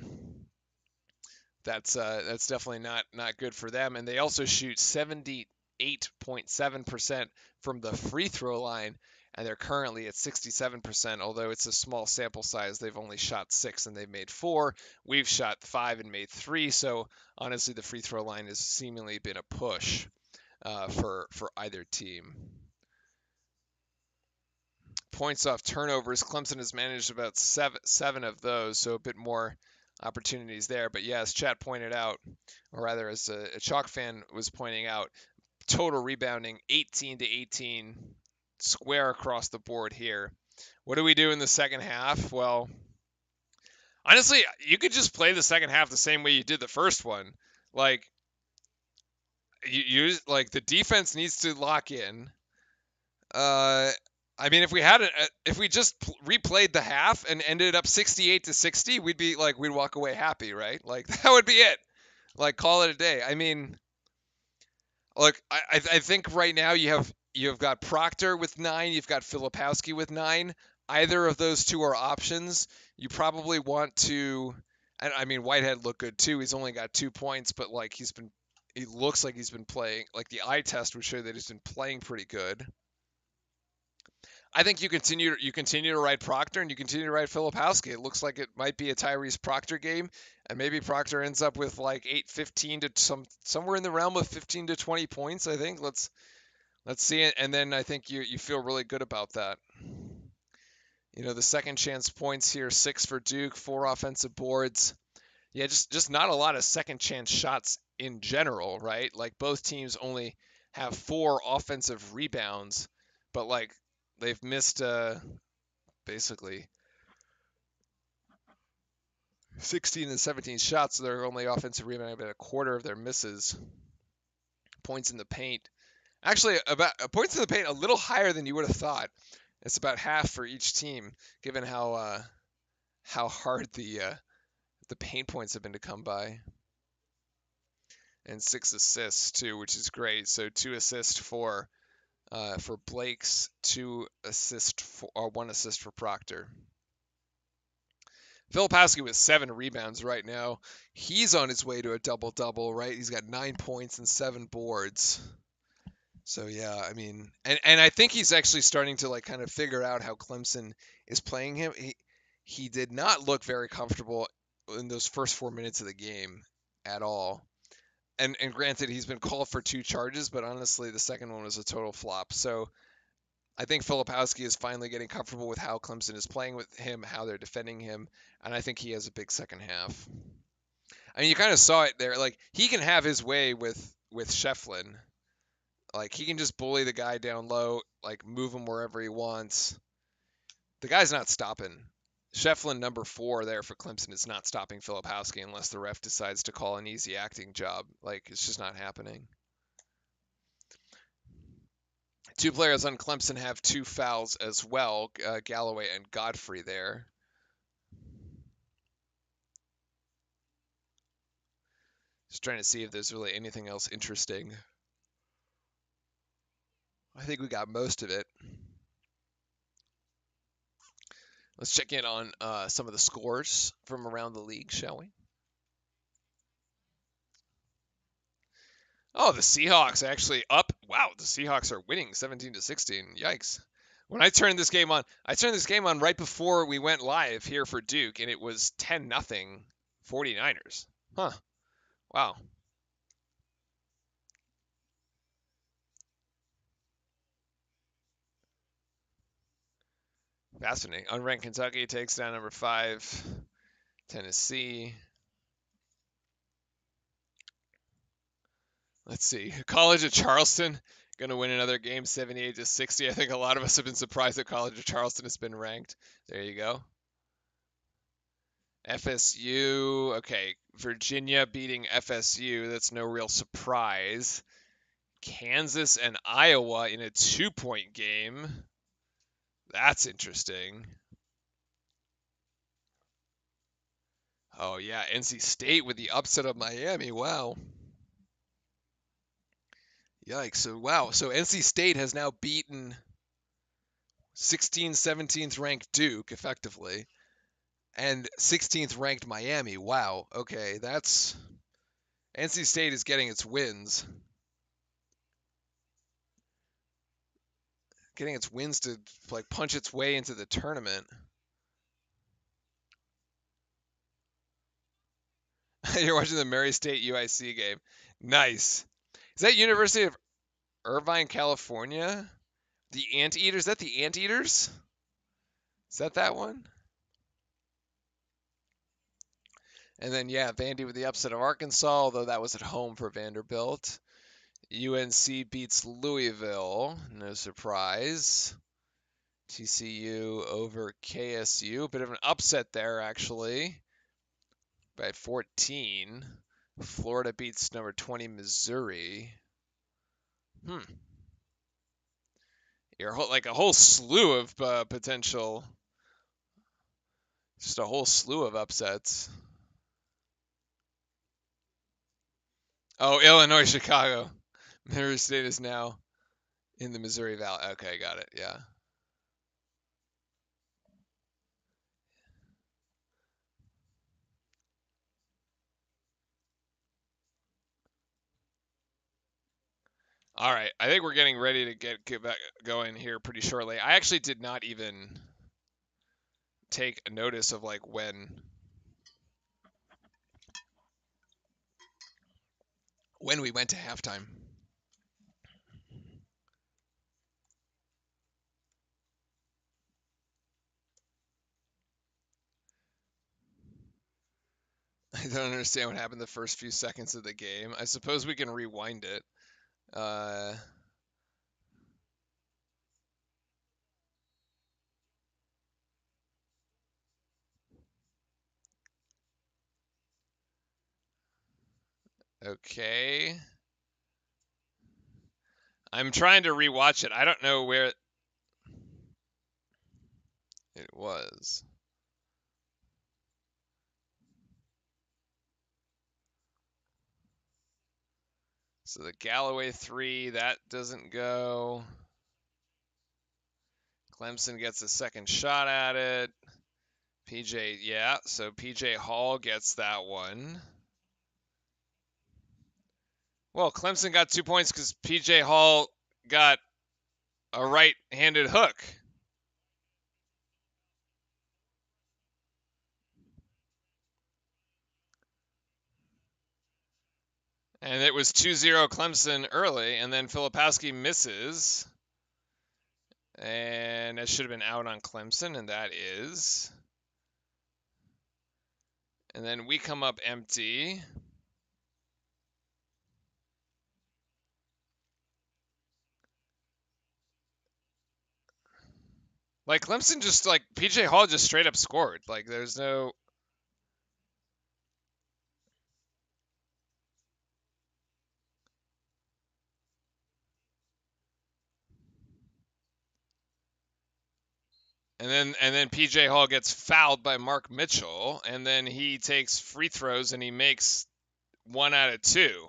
that's definitely not good for them. And they also shoot 78.7% from the free throw line, and they're currently at 67%. Although it's a small sample size, they've only shot 6 and they've made 4. We've shot 5 and made 3. So honestly, the free throw line has seemingly been a push for either team. Points off turnovers, Clemson has managed about seven of those, so a bit more opportunities there. But yeah, as Chat pointed out, or rather as a Chalk fan was pointing out, total rebounding 18 to 18, square across the board here. What do we do in the second half? Well, honestly, you could just play the second half the same way you did the first one. Like, like the defense needs to lock in. I mean, if we just replayed the half and ended up 68 to 60, we'd walk away happy, right? Like, that would be it. Like, call it a day. I mean, look, I think right now you've got Proctor with 9, you've got Filipowski with 9. Either of those two are options. You probably want to, and I mean, Whitehead looked good too. He's only got 2 points, but like he looks like he's been playing. Like, the eye test would show that he's been playing pretty good. I think you continue to ride Proctor and you continue to ride Filipowski. It looks like it might be a Tyrese Proctor game, and maybe Proctor ends up with like 15 to somewhere in the realm of 15 to 20 points. I think let's see it, and then I think you feel really good about that. The second chance points here, 6 for Duke, 4 offensive boards. Yeah, just not a lot of second chance shots in general, right? Like, both teams only have 4 offensive rebounds, but like, they've missed basically 16 and 17 shots, so they're only offensive rebounding about a quarter of their misses. Points in the paint, actually about points in the paint a little higher than you would have thought. It's about half for each team, given how hard the paint points have been to come by. and 6 assists too, which is great. So 2 assists for Blake's, 1 assist for Proctor. Filipowski with 7 rebounds right now. He's on his way to a double-double, right? He's got 9 points and 7 boards. So yeah, I mean, and I think he's actually starting to like kind of figure out how Clemson is playing him. He did not look very comfortable in those first 4 minutes of the game at all. And granted, he's been called for 2 charges, but honestly, the second one was a total flop. So I think Filipowski is finally getting comfortable with how Clemson is playing with him, how they're defending him, and I think he has a big second half. I mean, you kind of saw it there. Like he can have his way with Shefflin. Like he can just bully the guy down low, like move him wherever he wants. The guy's not stopping. Shefflin, number 4 there for Clemson, is not stopping Filipowski unless the ref decides to call an easy acting job. Like it's just not happening. 2 players on Clemson have 2 fouls as well, Galloway and Godfrey there. Just trying to see if there's really anything else interesting. I think we got most of it. Let's check in on some of the scores from around the league, shall we? Oh, the Seahawks actually up. Wow, the Seahawks are winning 17-16. Yikes. When I turned this game on right before we went live here for Duke, and it was 10-0 49ers. Huh. Wow. Fascinating. Unranked Kentucky takes down number 5, Tennessee. Let's see. College of Charleston going to win another game 78-60. I think a lot of us have been surprised that College of Charleston has been ranked. There you go. FSU. Okay. Virginia beating FSU. That's no real surprise. Kansas and Iowa in a 2-point game. That's interesting. Oh, yeah. NC State with the upset of Miami. Wow. Yikes. So, wow. So, NC State has now beaten 17th ranked Duke, effectively, and 16th ranked Miami. Wow. Okay. That's. NC State is getting its wins. Getting its wins to, like, punch its way into the tournament. You're watching the Murray State UIC game. Nice. Is that University of Irvine, California? The Anteaters? Is that the Anteaters? Is that one? And then, yeah, Vandy with the upset of Arkansas, although that was at home for Vanderbilt. UNC beats Louisville. No surprise. TCU over KSU. A bit of an upset there, actually, by 14. Florida beats number 20 Missouri. You're like a whole slew of potential, just a whole slew of upsets. Oh, Illinois, Chicago. Missouri State is now in the Missouri Valley. Okay, got it. Yeah. All right. I think we're getting ready to get back going here pretty shortly. I actually did not even take a notice of like when we went to halftime. I don't understand what happened the first few seconds of the game. I suppose we can rewind it. Okay. I'm trying to rewatch it. I don't know where it was. So the Galloway 3, that doesn't go. Clemson gets a second shot at it. PJ, yeah, so PJ Hall gets that one. Well, Clemson got 2 points because PJ Hall got a right-handed hook. And it was 2-0 Clemson early, and then Filipowski misses. And it should have been out on Clemson, and that is. And then we come up empty. Like Clemson just like PJ Hall just straight up scored. Like there's no. And then PJ Hall gets fouled by Mark Mitchell, and then he takes free throws and he makes 1 out of 2.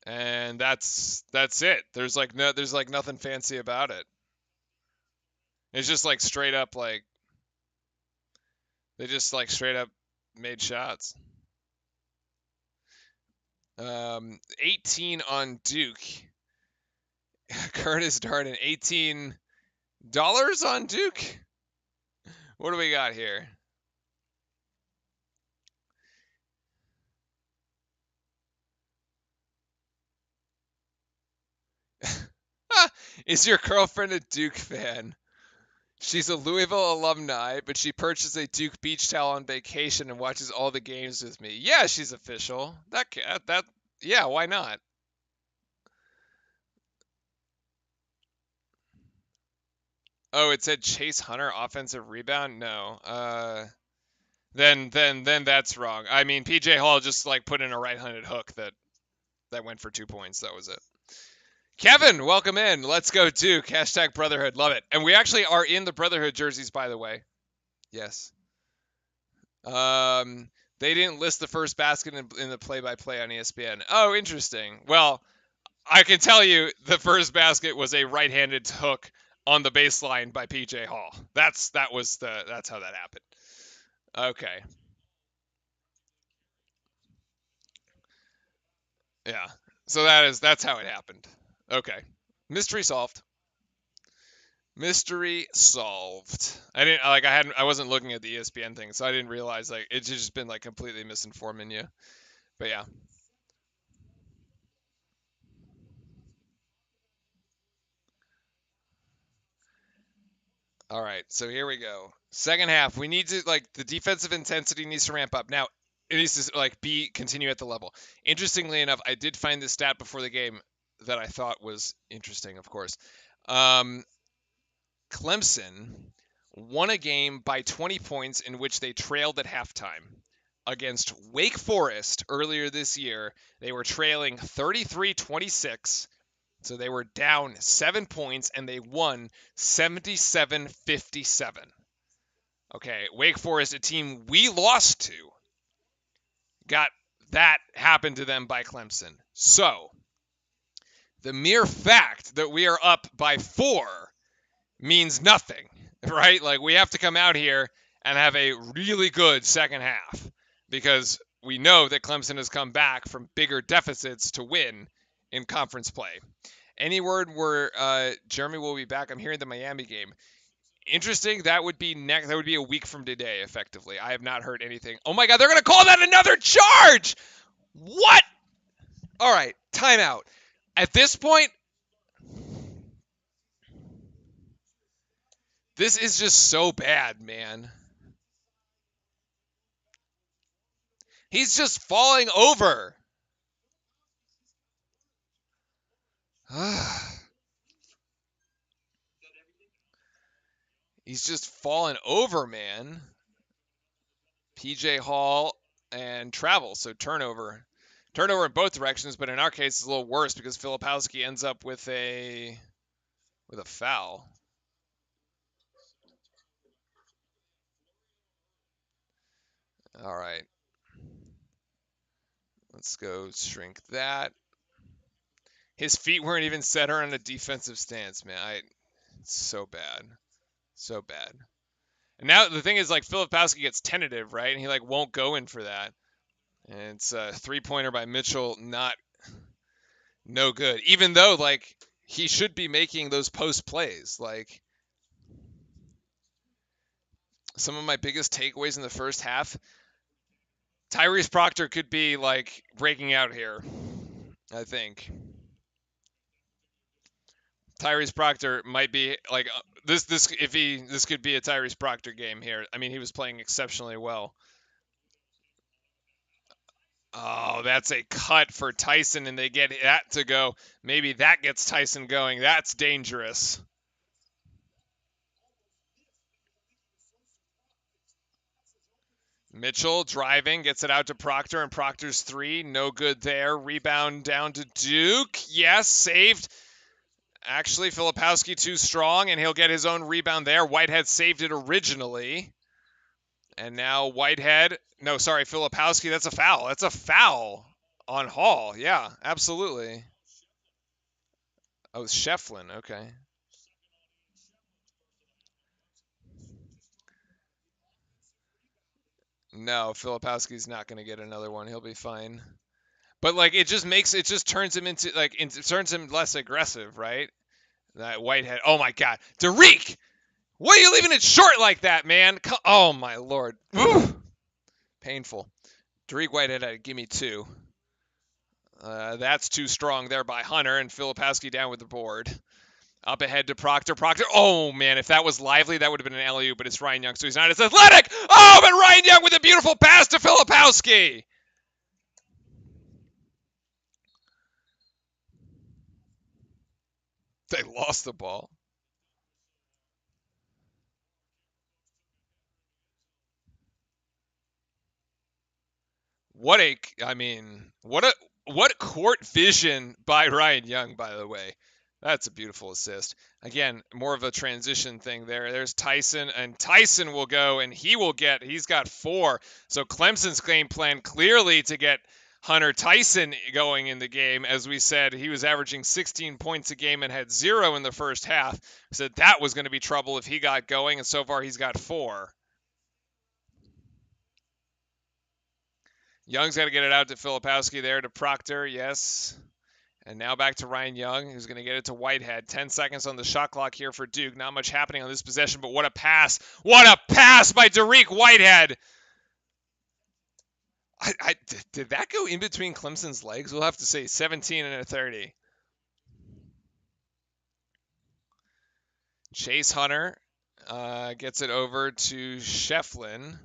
And that's it. There's like nothing fancy about it. It's just like straight up like they just like straight up made shots. 18 on Duke. Curtis Darden, $18 on Duke. What do we got here? Is your girlfriend a Duke fan? She's a Louisville alumni, but she purchased a Duke beach towel on vacation and watches all the games with me. Yeah, she's official. That yeah, why not? Oh, it said Chase Hunter offensive rebound? No. Then that's wrong. I mean, PJ Hall just like put in a right-handed hook that went for 2 points. That was it. Kevin, welcome in. Let's go Duke. Hashtag Brotherhood. Love it. And we actually are in the Brotherhood jerseys, by the way. Yes. They didn't list the first basket in the play-by-play on ESPN. Oh, interesting. Well, I can tell you the first basket was a right-handed hook on the baseline by PJ Hall. That's how that happened. Okay. Yeah. So that's how it happened. Okay. Mystery solved. Mystery solved. I wasn't looking at the ESPN thing, so I didn't realize like it's just been like completely misinforming you. But yeah. All right, so here we go. Second half, we need to like the defensive intensity needs to ramp up. Now, it needs to like be continue at the level. Interestingly enough, I did find this stat before the game that I thought was interesting, of course. Um, Clemson won a game by 20 points in which they trailed at halftime against Wake Forest earlier this year. They were trailing 33-26. So they were down 7 points and they won 77-57. Okay, Wake Forest, a team we lost to, got that happened to them by Clemson. So the mere fact that we are up by 4 means nothing, right? Like we have to come out here and have a really good second half because we know that Clemson has come back from bigger deficits to win in conference play. Any word where Jeremy will be back? I'm hearing the Miami game. Interesting. That would be next. That would be a week from today, effectively. I have not heard anything. Oh my God, they're gonna call that another charge. What? All right, timeout. At this point, this is just so bad, man. He's just falling over. He's just falling over, man. PJ Hall and travel, so turnover. Turnover in both directions, but in our case it's a little worse because Filipowski ends up with a foul. All right. Let's go shrink that. His feet weren't even set her on a defensive stance, man. It's so bad. So bad. And now the thing is, like, Filipowski gets tentative, right? And he, like, won't go in for that. And it's a three-pointer by Mitchell, no good. Even though, like, he should be making those post plays. Like, some of my biggest takeaways in the first half, Tyrese Proctor could be, like, breaking out here, I think. Tyrese Proctor might be like this could be a Tyrese Proctor game here. I mean, he was playing exceptionally well. Oh, that's a cut for Tyson, and they get that to go. Maybe that gets Tyson going. That's dangerous. Mitchell driving, gets it out to Proctor, and Proctor's three. No good there. Rebound down to Duke. Yes, saved. Actually, Filipowski too strong, and he'll get his own rebound there. Whitehead saved it originally. And now Whitehead. No, sorry, Filipowski. That's a foul. That's a foul on Hall. Yeah, absolutely. Oh, it's Shefflin. Okay. No, Filipowski's not going to get another one. He'll be fine. But like, it just turns him into like, it turns him less aggressive, right? That Whitehead. Oh my God, Derek, why are you leaving it short like that, man? Oh my Lord. Oof. Painful. Derek Whitehead, give me two. That's too strong there by Hunter, and Filipowski down with the board. Up ahead to Proctor. Proctor. Oh, man, if that was Lively, that would have been an alley-oop, but it's Ryan Young, so he's not as athletic. Oh, but Ryan Young with a beautiful pass to Filipowski. They lost the ball. What court vision by Ryan Young, by the way. That's a beautiful assist. Again, more of a transition thing there. There's Tyson, and Tyson will go, and he's got four. So Clemson's game plan clearly to get Hunter Tyson going in the game. As we said, he was averaging 16 points a game and had 0 in the first half. Said that was going to be trouble if he got going, and so far he's got 4. Young's got to get it out to Filipowski there to Proctor, yes. And now back to Ryan Young, who's going to get it to Whitehead. 10 seconds on the shot clock here for Duke. Not much happening on this possession, but what a pass. What a pass by Derek Whitehead. Did that go in between Clemson's legs? We'll have to say 17 and a 30. Chase Hunter gets it over to Shefflin.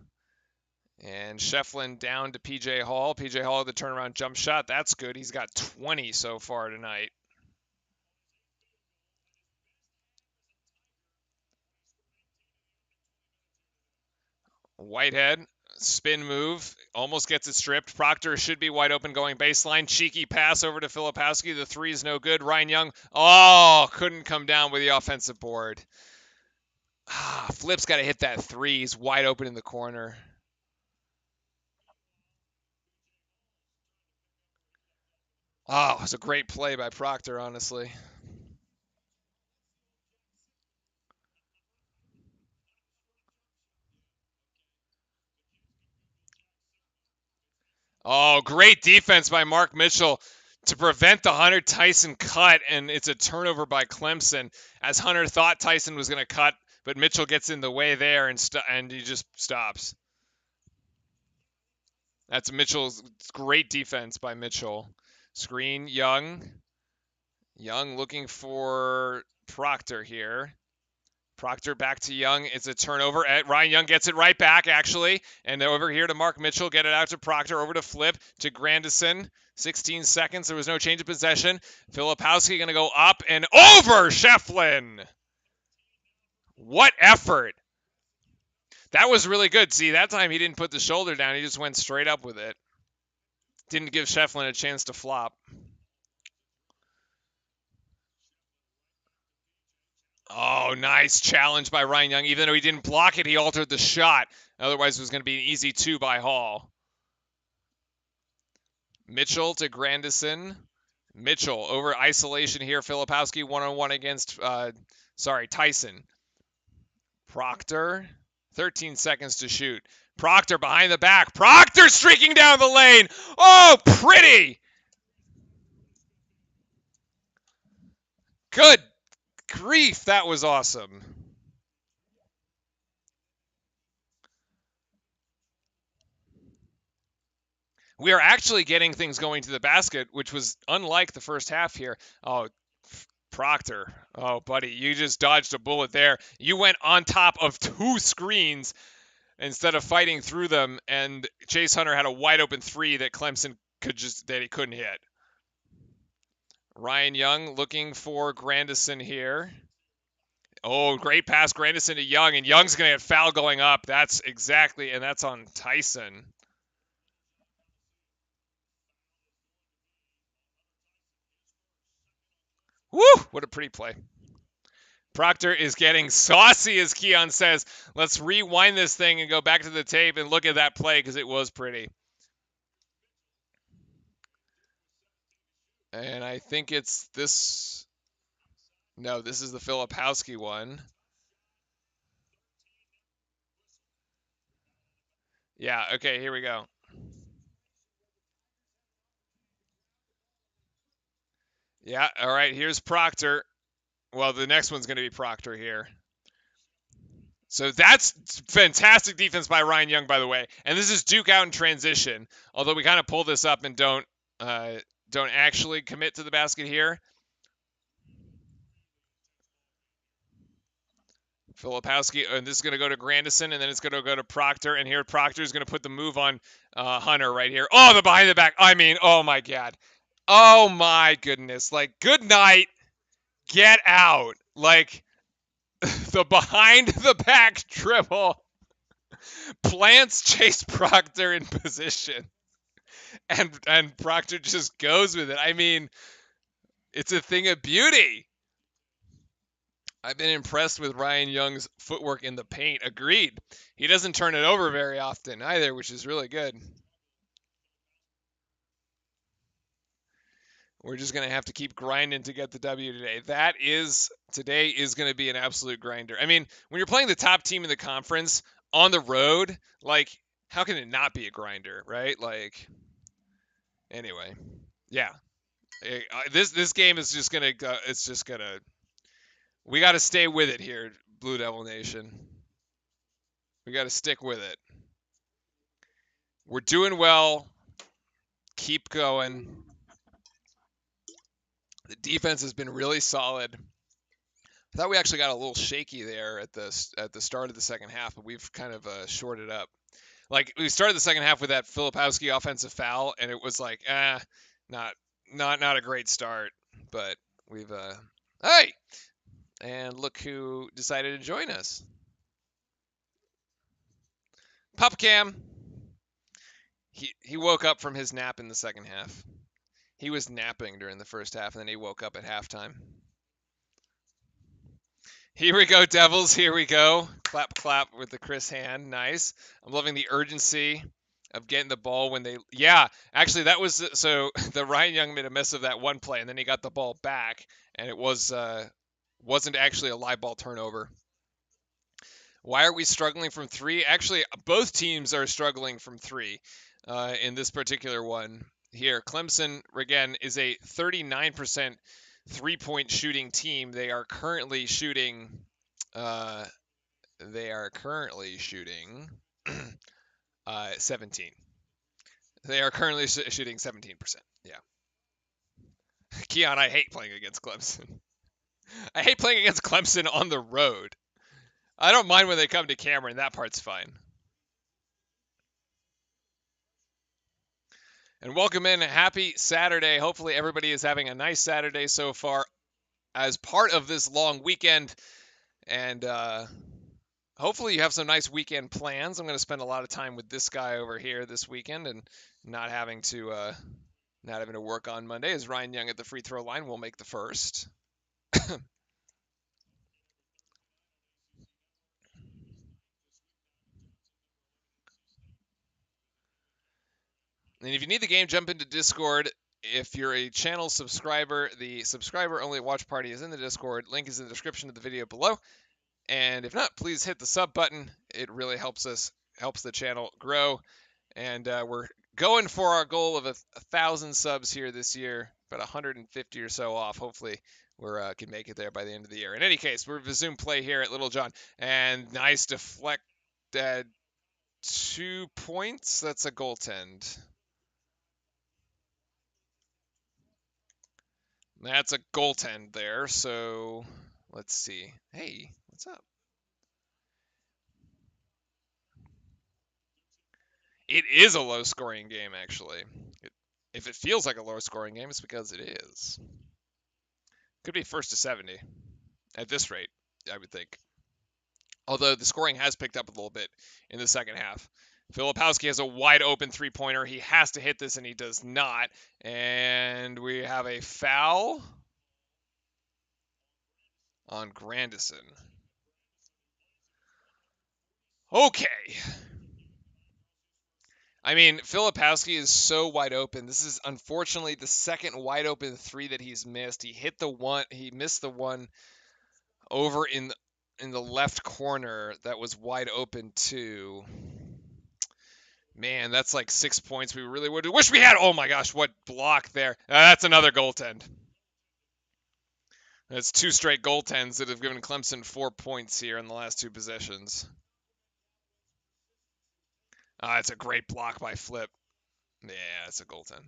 And Shefflin down to PJ Hall. PJ Hall, the turnaround jump shot. That's good. He's got 20 so far tonight. Whitehead, spin move, almost gets it stripped. Proctor should be wide open going baseline. Cheeky pass over to Filipowski. The three is no good. Ryan Young, couldn't come down with the offensive board. Flip's got to hit that three. He's wide open in the corner. Oh, it was a great play by Proctor, honestly. Oh, great defense by Mark Mitchell to prevent the Hunter Tyson cut, and it's a turnover by Clemson. As Hunter thought Tyson was going to cut, but Mitchell gets in the way there, and he just stops. That's Mitchell's great defense by Mitchell. Screen, Young. Young looking for Proctor here. Proctor back to Young. It's a turnover. Ryan Young gets it right back, actually. And over here to Mark Mitchell. Get it out to Proctor. Over to Flip. To Grandison. 16 seconds. There was no change of possession. Filipowski going to go up and over Shefflin. What effort. That was really good. See, that time he didn't put the shoulder down. He just went straight up with it. Didn't give Shefflin a chance to flop. Oh, nice challenge by Ryan Young. Even though he didn't block it, he altered the shot. Otherwise, it was going to be an easy 2 by Hall. Mitchell to Grandison. Mitchell over isolation here. Filipowski one-on-one against, Tyson. Proctor, 13 seconds to shoot. Proctor behind the back. Proctor streaking down the lane. Oh, pretty. Good grief, that was awesome. We are actually getting things going to the basket, which was unlike the first half here. Oh, Proctor. Oh, buddy, you just dodged a bullet there. You went on top of two screens instead of fighting through them, and Chase Hunter had a wide open three that Clemson that he couldn't hit. Ryan Young looking for Grandison here. Oh, great pass, Grandison to Young, and Young's going to get foul going up. That's on Tyson. Woo! What a pretty play. Proctor is getting saucy, as Keon says. Let's rewind this thing and go back to the tape and look at that play because it was pretty. And I think it's this. No, this is the Filipowski one. Yeah, okay, here we go. Yeah, all right, here's Proctor. Well, the next one's going to be Proctor here. So that's fantastic defense by Ryan Young, by the way. And this is Duke out in transition. Although we kind of pull this up and don't actually commit to the basket here. Filipowski, and this is going to go to Grandison, and then it's going to go to Proctor. And here Proctor is going to put the move on Hunter right here. Oh, the behind the back. I mean, oh my God. Oh my goodness. Like, good night. Get out. Like, the behind the back dribble plants Chase Proctor in position, and Proctor just goes with it. I mean, it's a thing of beauty. I've been impressed with Ryan Young's footwork in the paint. Agreed. He doesn't turn it over very often either, which is really good. We're just going to have to keep grinding to get the W today. Today is going to be an absolute grinder. I mean, when you're playing the top team in the conference on the road, like, how can it not be a grinder, right? Like, anyway, yeah. This game is just going to go, it's just going to, we got to stay with it here, Blue Devil Nation. We got to stick with it. We're doing well. Keep going. The defense has been really solid. I thought we actually got a little shaky there at the start of the second half, but we've kind of shorted up. Like, we started the second half with that Filipowski offensive foul, and it was like, not a great start. But we've hey, and look who decided to join us, Pupcam. He woke up from his nap in the second half. He was napping during the first half, and then he woke up at halftime. Here we go, Devils. Here we go. Clap, clap with the Chris hand. Nice. I'm loving the urgency of getting the ball when they. Yeah, actually, that was so. The Ryan Young made a mess of that one play, and then he got the ball back, and it wasn't actually a live ball turnover. Why are we struggling from three? Actually, both teams are struggling from three in this particular one. Here, Clemson again is a 39% three-point shooting team. They are currently shooting. They are currently shooting 17. They are currently shooting 17%. Yeah. Keon, I hate playing against Clemson. I hate playing against Clemson on the road. I don't mind when they come to Cameron. That part's fine. And welcome in. Happy Saturday. Hopefully everybody is having a nice Saturday so far as part of this long weekend. And hopefully you have some nice weekend plans. I'm going to spend a lot of time with this guy over here this weekend and not having to work on Monday, as Ryan Young at the free throw line will make the first. And if you need the game, jump into Discord. if you're a channel subscriber, the subscriber-only watch party is in the Discord. Link is in the description of the video below. And if not, please hit the sub button. It really helps the channel grow. And we're going for our goal of 1,000 subs here this year, about 150 or so off. Hopefully, we can make it there by the end of the year. In any case, we're resume play here at Little John, and nice deflect. 2 points. That's a goaltend. That's a goaltend there. So let's see. Hey, what's up? It is a low-scoring game, actually. If it feels like a low-scoring game, it's because it is. Could be first to 70 at this rate, I would think. Although the scoring has picked up a little bit in the second half. Filipowski has a wide open three-pointer. He has to hit this, and he does not. And we have a foul on Grandison. Okay. I mean, Filipowski is so wide open. This is unfortunately the second wide open three that he's missed. He missed the one over in the left corner that was wide open too. Man, that's like 6 points we really would wish we had. Oh my gosh, what block there. That's another goaltend. That's 2 straight goaltends that have given Clemson 4 points here in the last 2 possessions. It's a great block by Flip. Yeah, it's a goaltend.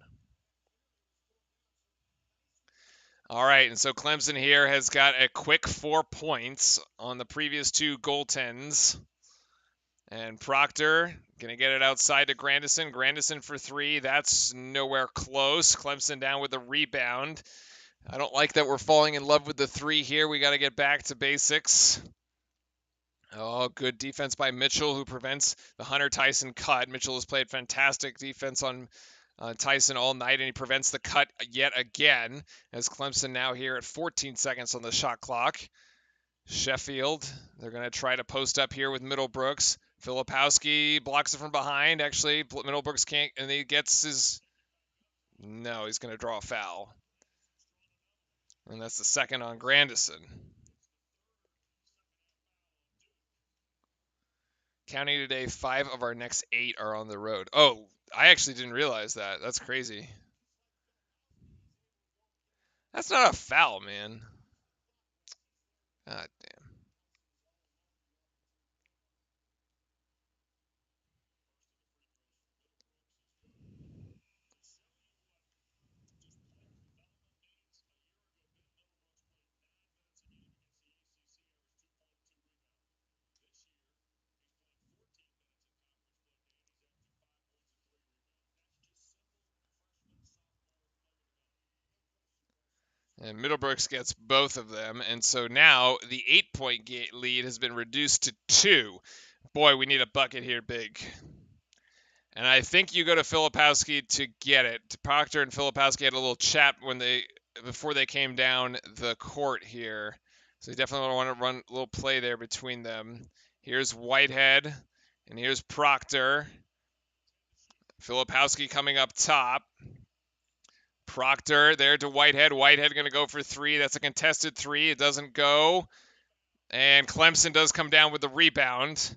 All right, and so Clemson here has got a quick 4 points on the previous 2 goaltends. And Proctor going to get it outside to Grandison. Grandison for 3. That's nowhere close. Clemson down with the rebound. I don't like that we're falling in love with the 3 here. We got to get back to basics. Oh, good defense by Mitchell, who prevents the Hunter Tyson cut. Mitchell has played fantastic defense on Tyson all night, and he prevents the cut yet again, as Clemson now here at 14 seconds on the shot clock. Sheffield, they're going to try to post up here with Middlebrooks. Filipowski blocks it from behind. Actually, Middlebrooks can't, and he gets his... No, he's going to draw a foul. And that's the second on Grandison. Counting today, 5 of our next 8 are on the road. Oh, I actually didn't realize that. That's crazy. That's not a foul, man. God damn. And Middlebrooks gets both of them. And so now the 8-point lead has been reduced to 2. Boy, we need a bucket here big. And I think you go to Filipowski to get it. Proctor and Filipowski had a little chat before they came down the court here. So you definitely want to run a little play there between them. Here's Whitehead, and here's Proctor. Filipowski coming up top. Proctor there to Whitehead. Whitehead going to go for 3. That's a contested 3. It doesn't go. And Clemson does come down with the rebound.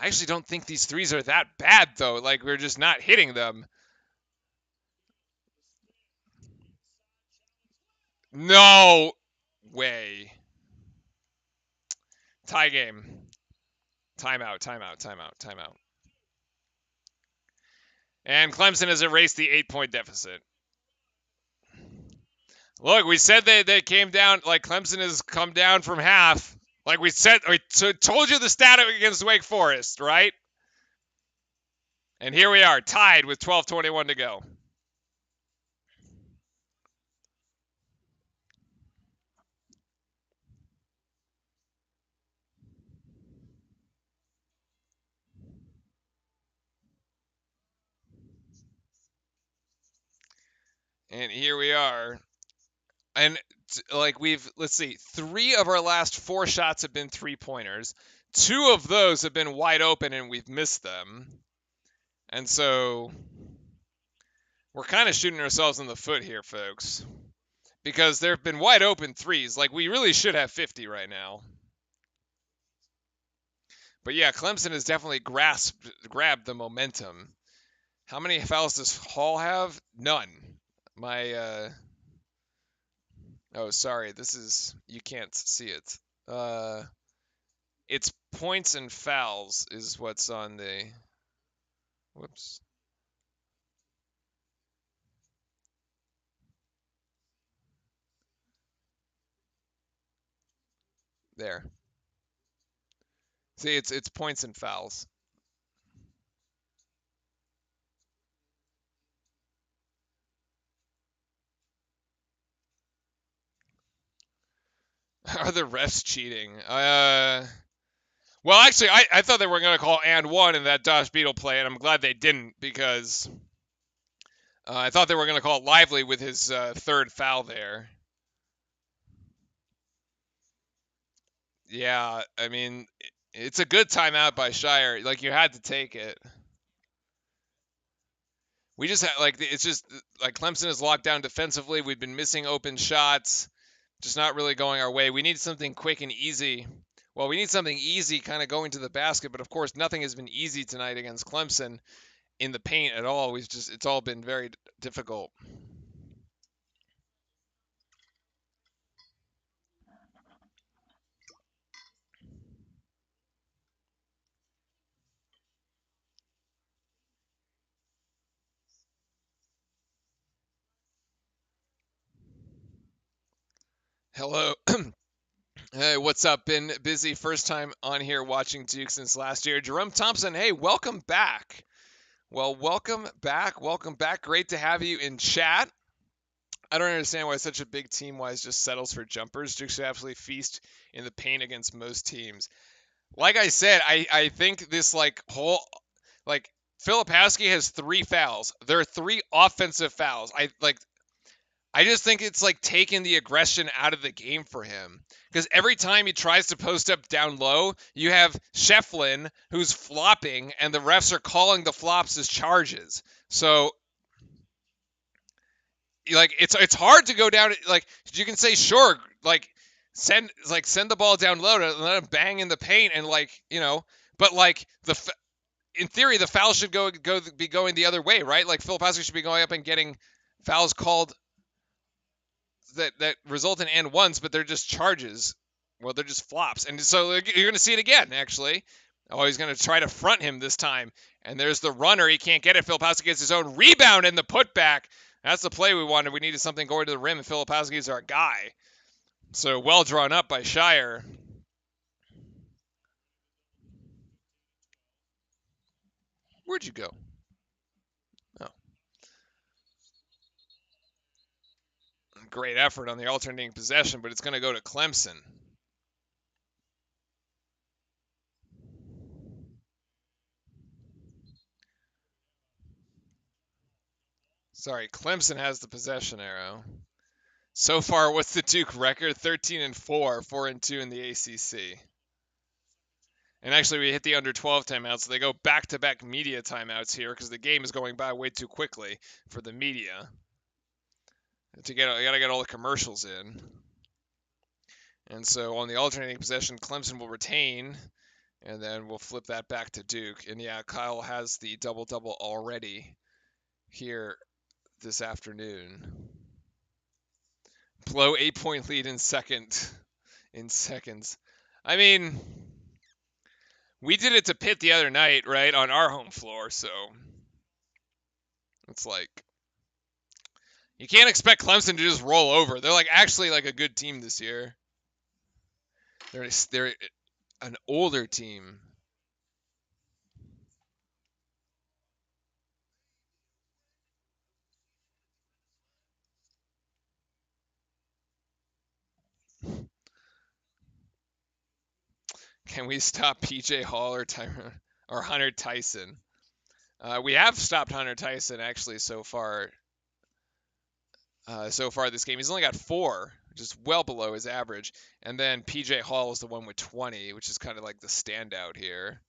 I actually don't think these 3s are that bad, though. Like, we're just not hitting them. No way. Tie game. Timeout, timeout, timeout, timeout. And Clemson has erased the 8-point deficit. Look, we said they came down, like Clemson has come down from half. Like we said, we told you the stat against Wake Forest, right? And here we are, tied with 12:21 to go. And here we are. And like let's see, 3 of our last 4 shots have been 3-pointers. 2 of those have been wide open and we've missed them. And so We're kind of shooting ourselves in the foot here, folks, because there have been wide open threes. Like, we really should have 50 right now. But yeah, Clemson has definitely grabbed the momentum. How many fouls does Hall have? None. Oh, sorry, this is, you can't see it. It's points and fouls is what's on the, whoops. There. See, it's points and fouls. Are the refs cheating? Well, actually, I thought they were going to call and one in that Josh Beadle play, and I'm glad they didn't because I thought they were going to call it Lively with his third foul there. Yeah, I mean, it's a good timeout by Shire. Like, you had to take it. We just had, like, it's just, like, Clemson is locked down defensively. We've been missing open shots, just not really going our way. We need something quick and easy. Well, we need something easy kind of going to the basket, but of course, nothing has been easy tonight against Clemson in the paint at all. It's all been very difficult. Hello. Hey, what's up? Been busy. First time on here watching Duke since last year. Jerome Thompson, hey, welcome back. Well, welcome back. Welcome back. Great to have you in chat. I don't understand why such a big team wise just settles for jumpers. Duke should absolutely feast in the paint against most teams. Like I said, I think this like Filipowski has 3 fouls. There are 3 offensive fouls. I just think it's like taking the aggression out of the game for him. Because every time he tries to post up down low, you have Shefflin who's flopping, and the refs are calling the flops as charges. So, like, it's hard to go down. Like, you can say sure, send the ball down low and let him bang in the paint, and but like in theory the foul should be going the other way, right? Like Filipowski should be going up and getting fouls called that result in and ones, but they're just charges. Well, they're just flops, and so you're going to see it again. Actually, oh, he's going to try to front him this time, and there's the runner. He can't get it. Filipowski gets his own rebound and the putback. That's the play we wanted. We needed something going to the rim, and Filipowski is our guy. So well drawn up by Shire. Where'd you go? Oh, great effort on the alternating possession, but it's going to go to Clemson. Sorry, Clemson has the possession arrow. So far, what's the Duke record? 13-4, 4-2 in the ACC. And actually, we hit the under 12 timeouts, so they go back-to-back media timeouts here because the game is going by way too quickly for the media. I gotta get all the commercials in. And so on the alternating possession, Clemson will retain, and then we'll flip that back to Duke. And yeah, Kyle has the double-double already here this afternoon. Blow 8-point lead in seconds. I mean, we did it to Pitt the other night, right, on our home floor, so it's like you can't expect Clemson to just roll over. They're actually a good team this year. They're an older team. Can we stop PJ Hall or Hunter Tyson? We have stopped Hunter Tyson actually so far. This game, he's only got 4, which is well below his average. And then PJ Hall is the one with 20, which is kind of like the standout here.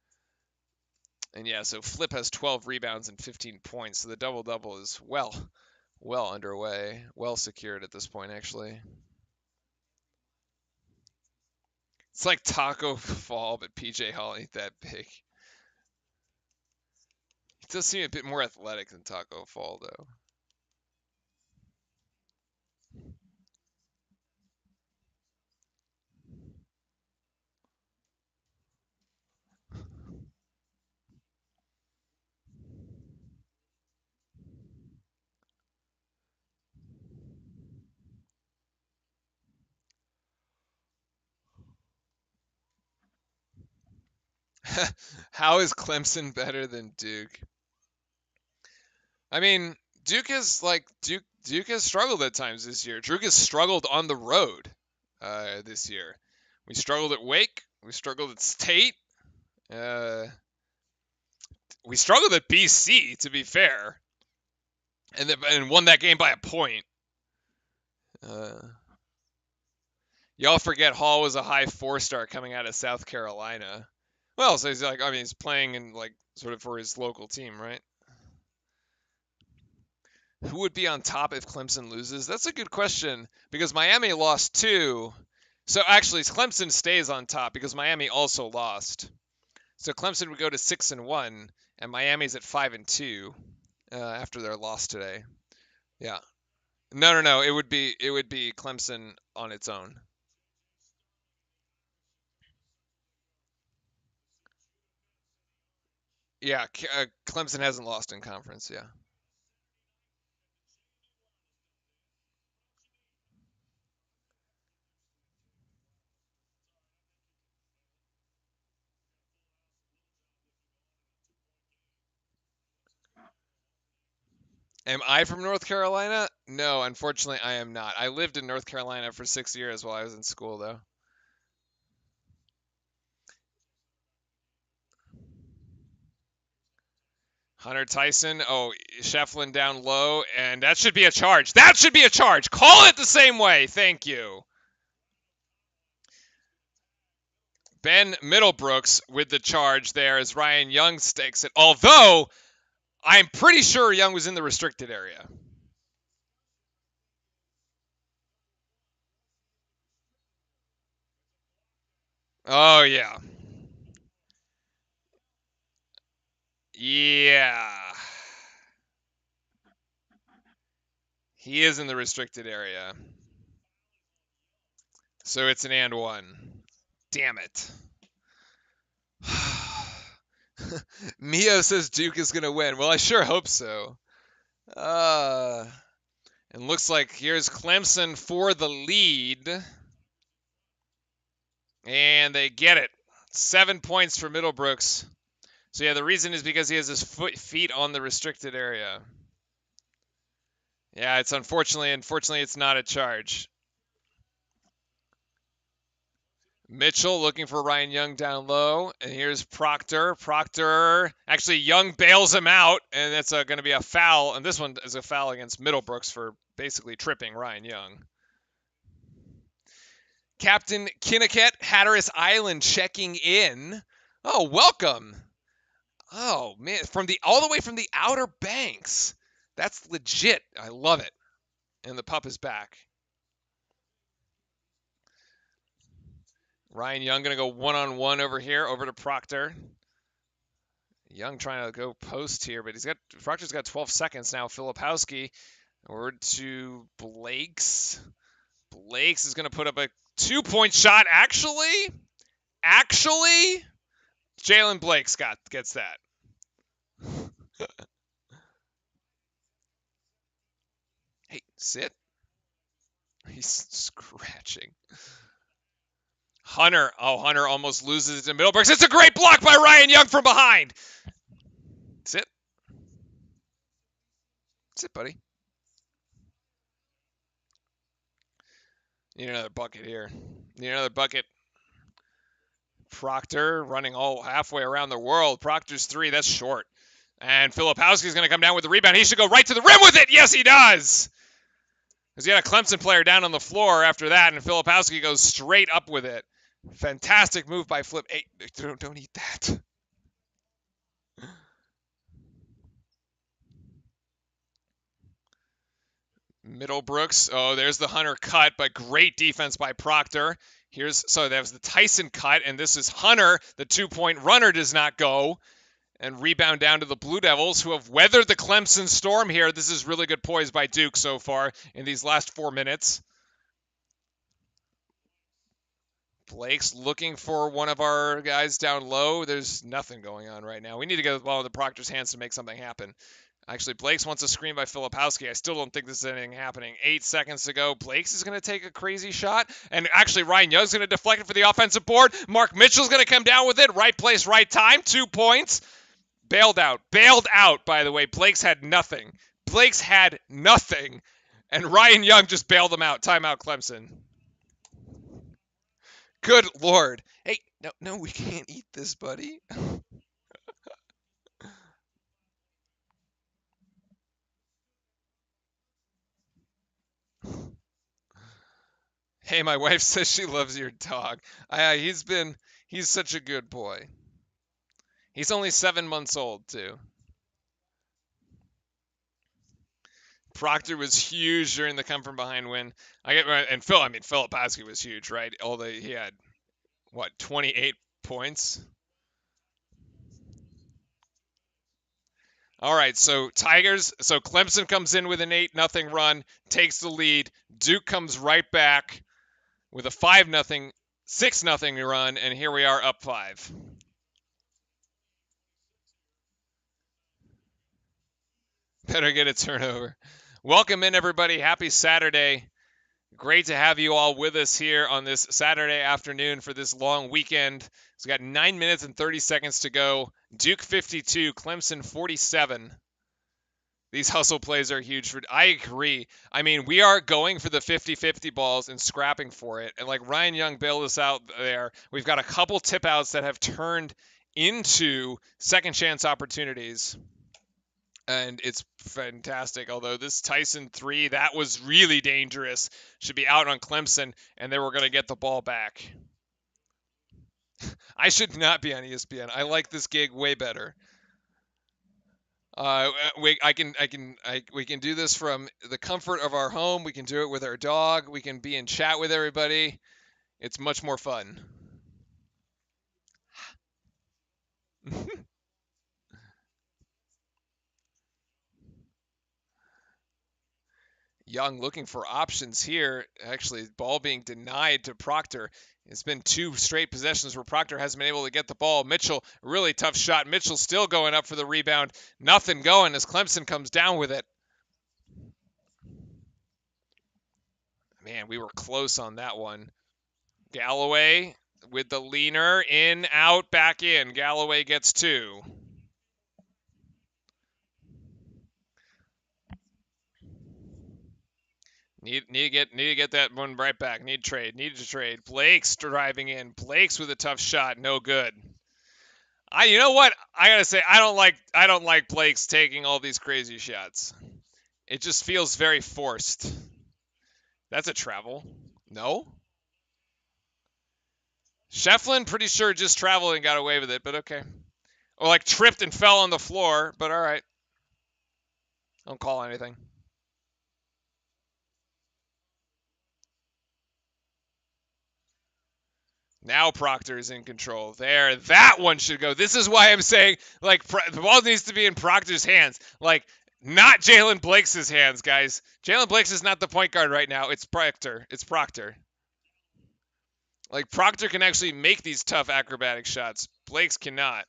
And yeah, so Flip has 12 rebounds and 15 points. So the double-double is well underway, well secured at this point, actually. It's like Taco Fall, but PJ Hall ain't that big. He does seem a bit more athletic than Taco Fall, though. How is Clemson better than Duke? I mean, Duke has struggled at times this year. Duke has struggled on the road this year. We struggled at Wake. We struggled at State. Uh, we struggled at BC, to be fair, and won that game by a point. Y'all forget Hall was a high 4-star coming out of South Carolina. Well, so he's like, I mean, he's playing in like sort of for his local team, right? Who would be on top if Clemson loses? That's a good question because Miami lost 2. So actually, Clemson stays on top because Miami also lost. So Clemson would go to 6-1, and Miami's at 5-2 after their loss today. Yeah. No. It would be Clemson on its own. Yeah, Clemson hasn't lost in conference. Yeah. Am I from North Carolina? No, unfortunately, I am not. I lived in North Carolina for 6 years while I was in school, though. Hunter Tyson. Oh, Shefflin down low, and that should be a charge. That should be a charge. Call it the same way. Thank you. Ben Middlebrooks with the charge there as Ryan Young stakes it. Although, I'm pretty sure Young was in the restricted area. Oh, yeah. Yeah. He is in the restricted area. So it's an and one. Damn it. Mio says Duke is going to win. Well, I sure hope so. And looks like here's Clemson for the lead. And they get it. 7 points for Middlebrooks. So yeah, the reason is because he has his feet on the restricted area. Yeah, it's unfortunately it's not a charge. Mitchell looking for Ryan Young down low, and here's Proctor. Proctor, actually Young bails him out, and that's going to be a foul, and this one is a foul against Middlebrooks for basically tripping Ryan Young. Captain Kinniket, Hatteras Island checking in. Oh, welcome. Oh man, all the way from the Outer Banks. That's legit. I love it. And the pup is back. Ryan Young going to go one-on-one over here, over to Proctor. Young trying to go post here, but Proctor's got 12 seconds now. Filipowski over to Blakes. Blakes is going to put up a 2-point shot. Actually, Jalen Blakes gets that. Hey, sit. He's scratching. Hunter almost loses it to Middlebrooks. It's a great block by Ryan Young from behind. Sit. Sit, buddy. Need another bucket here. Need another bucket. Proctor running all halfway around the world. Proctor's 3, that's short. And Filipowski's going to come down with the rebound. He should go right to the rim with it. Yes, he does. Because he had a Clemson player down on the floor after that, and Filipowski goes straight up with it. Fantastic move by Flip. Hey, don't eat that. Middlebrooks. Oh, there's the Hunter cut, but great defense by Proctor. So that was the Tyson cut, and this is Hunter. The 2-point runner does not go. And rebound down to the Blue Devils, who have weathered the Clemson storm here. This is really good poise by Duke so far in these last 4 minutes. Blake's looking for one of our guys down low. There's nothing going on right now. We need to get the ball in the Proctor's hands to make something happen. Actually, Blake's wants a screen by Filipowski. I still don't think there's anything happening. 8 seconds to go. Blake's is going to take a crazy shot. And actually, Ryan Young's going to deflect it for the offensive board. Mark Mitchell's going to come down with it. Right place, right time. 2 points. Bailed out, by the way. Blake's had nothing. And Ryan Young just bailed them out. Timeout, Clemson. Good Lord. Hey, no, we can't eat this, buddy. Hey, my wife says she loves your dog. He's such a good boy. He's only 7 months old, too. Proctor was huge during the come from behind win. Filipowski was huge, right? Although he had 28 points. All right, so Clemson comes in with an 8-0 run, takes the lead. Duke comes right back with a 5-0, 6-0 run, and here we are up 5. Better get a turnover. Welcome in, everybody. Happy Saturday. Great to have you all with us here on this Saturday afternoon for this long weekend. So we got 9 minutes and 30 seconds to go. Duke 52, Clemson 47. These hustle plays are huge. I agree. I mean, we are going for the 50-50 balls and scrapping for it. And like Ryan Young bailed us out there, we've got a couple tip outs that have turned into second chance opportunities. And it's fantastic. Although this Tyson 3, that was really dangerous. Should be out on Clemson, and they were going to get the ball back. I should not be on ESPN. I like this gig way better. We can do this from the comfort of our home. We can do it with our dog. We can be in chat with everybody. It's much more fun. Young looking for options here. Actually, ball being denied to Proctor. It's been 2 straight possessions where Proctor hasn't been able to get the ball. Mitchell, really tough shot. Mitchell still going up for the rebound. Nothing going as Clemson comes down with it. Man, we were close on that one. Galloway with the leaner. In, out, back in. Galloway gets 2. Need to get that one right back. Need to trade. Blake's driving in. Blake's with a tough shot. No good. You know what? I gotta say, I don't like Blake's taking all these crazy shots. It just feels very forced. That's a travel. No? Shefflin, pretty sure just traveled and got away with it, but okay. Or like tripped and fell on the floor, but all right. Don't call anything. Now Proctor is in control. There, that one should go. This is why I'm saying, like, the ball needs to be in Proctor's hands. Like, not Jalen Blake's hands, guys. Jalen Blake's is not the point guard right now. It's Proctor. Like, Proctor can actually make these tough acrobatic shots. Blake's cannot.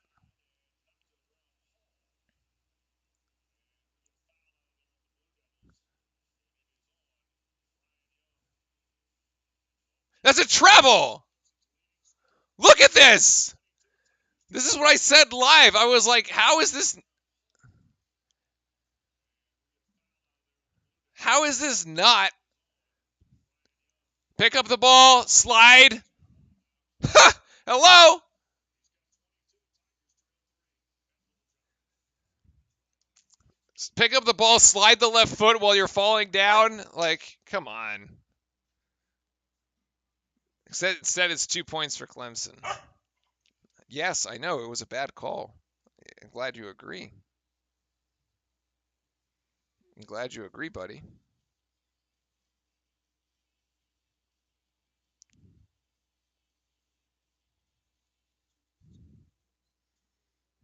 That's a treble! Look at this! This is what I said live. I was like, how is this not? Pick up the ball, slide. Hello? Pick up the ball, slide the left foot while you're falling down. Like, come on. Instead, it's 2 points for Clemson. Yes, I know. It was a bad call. I'm glad you agree. I'm glad you agree, buddy.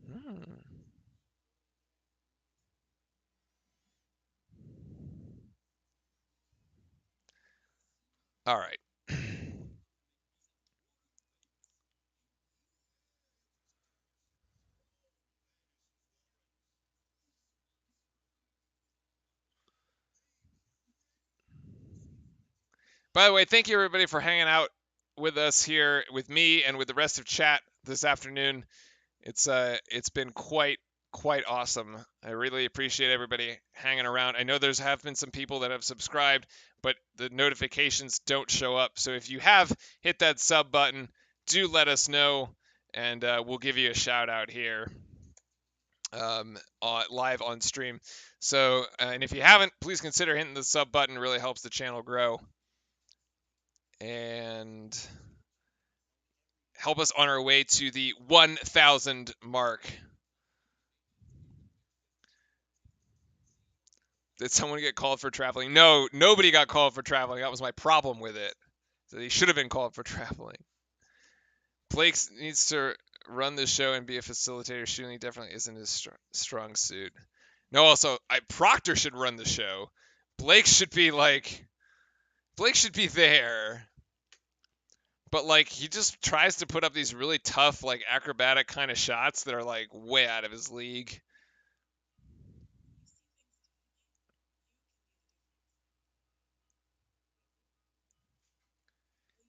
Mm. All right. By the way, thank you everybody for hanging out with us here, with me and with the rest of chat this afternoon. It's been quite awesome. I really appreciate everybody hanging around. I know there's have been some people that have subscribed, but the notifications don't show up. So if you have hit that sub button, do let us know, and we'll give you a shout out here live on stream. So and if you haven't, please consider hitting the sub button. It really helps the channel grow and help us on our way to the 1,000 mark. Did someone get called for traveling? No, nobody got called for traveling. That was my problem with it. So he should have been called for traveling. Blake needs to run the show and be a facilitator. Shooting definitely isn't his strong suit. No, also, Proctor should run the show. Blake should be there. But like he just tries to put up these really tough, like acrobatic kind of shots that are like way out of his league.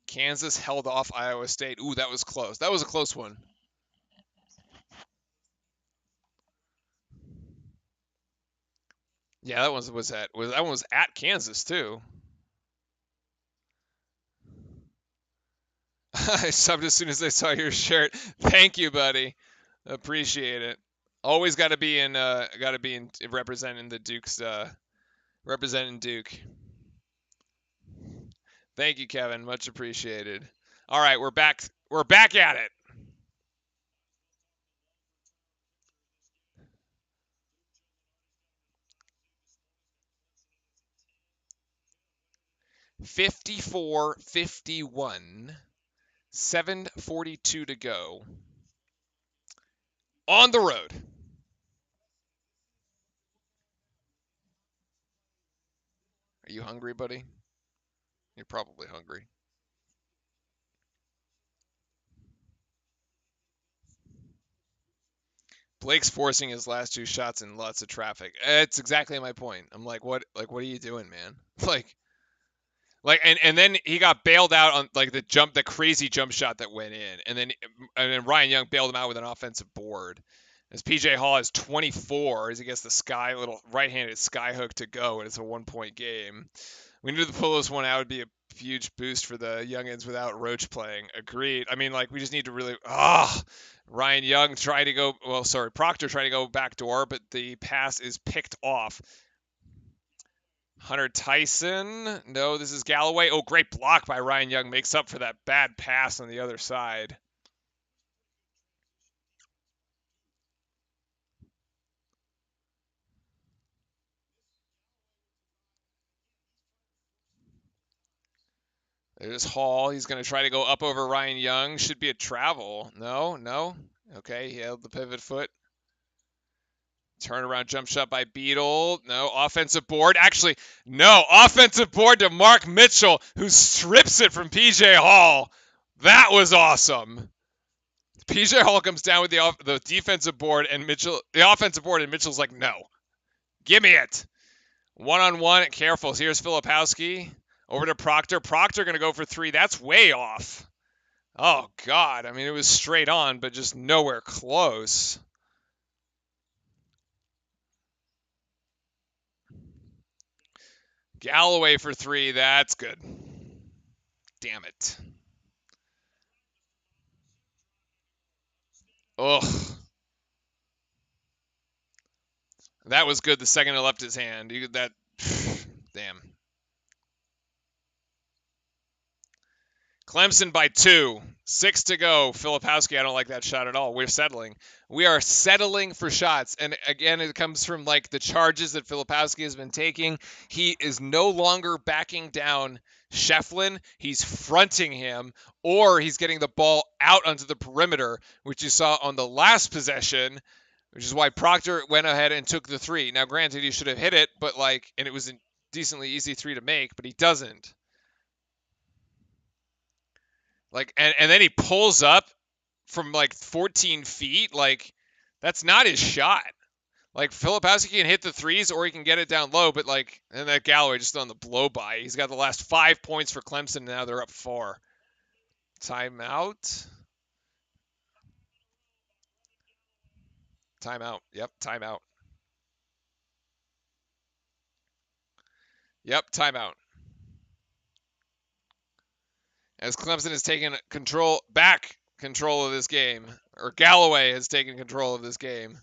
Kansas held off Iowa State. Ooh, that was close. That was a close one. Yeah, that one was at Kansas too. I subbed as soon as I saw your shirt. Thank you, buddy. Appreciate it. Always got to be in representing the Duke's representing Duke. Thank you, Kevin. Much appreciated. All right, we're back. We're back at it. "54-51, 7:42 to go on the road." Are you hungry, buddy? You're probably hungry. Blake's forcing his last two shots in lots of traffic. It's exactly my point. I'm like, what are you doing, man? And then he got bailed out on like the crazy jump shot that went in, and then Ryan Young bailed him out with an offensive board. As PJ Hall has 24 as he gets the little right-handed sky hook to go, and it's a 1-point game. We knew the pull this one out would be a huge boost for the youngins without Roach playing. Agreed. I mean, like we just need to really Ryan Young tried to go Proctor tried to go back door, but the pass is picked off. Hunter Tyson. No, this is Galloway. Oh, great block by Ryan Young. Makes up for that bad pass on the other side. There's Hall. He's going to try to go up over Ryan Young. Should be a travel. No. Okay, he held the pivot foot. Turnaround jump shot by Beetle. No. Offensive board. Actually, no. Offensive board to Mark Mitchell, who strips it from PJ Hall. That was awesome. PJ Hall comes down with the defensive board, and the offensive board, and Mitchell's like, no. Give me it. One-on-one. Careful. Here's Filipowski. Over to Proctor. Proctor going to go for three. That's way off. Oh, God. I mean, it was straight on, but just nowhere close. Galloway for three. That's good. Damn it. Ugh. That was good the second it left his hand. Damn. Clemson by 2. 6 to go. Filipowski, I don't like that shot at all. We're settling. We are settling for shots. And again, it comes from like the charges that Filipowski has been taking. He is no longer backing down Shefflin. He's fronting him, or he's getting the ball out onto the perimeter, which you saw on the last possession, which is why Proctor went ahead and took the 3. Now, granted, he should have hit it, but like, and it was a decently easy 3 to make, but he doesn't. Like, and then he pulls up from like 14 feet. Like, that's not his shot. Like, Filipowski can hit the threes or he can get it down low, but like, and that Galloway just on the blow by. He's got the last 5 points for Clemson. Now they're up 4. Timeout. Timeout. Yep, timeout. Yep, timeout. As Clemson has taken control of this game, or Galloway has taken control of this game.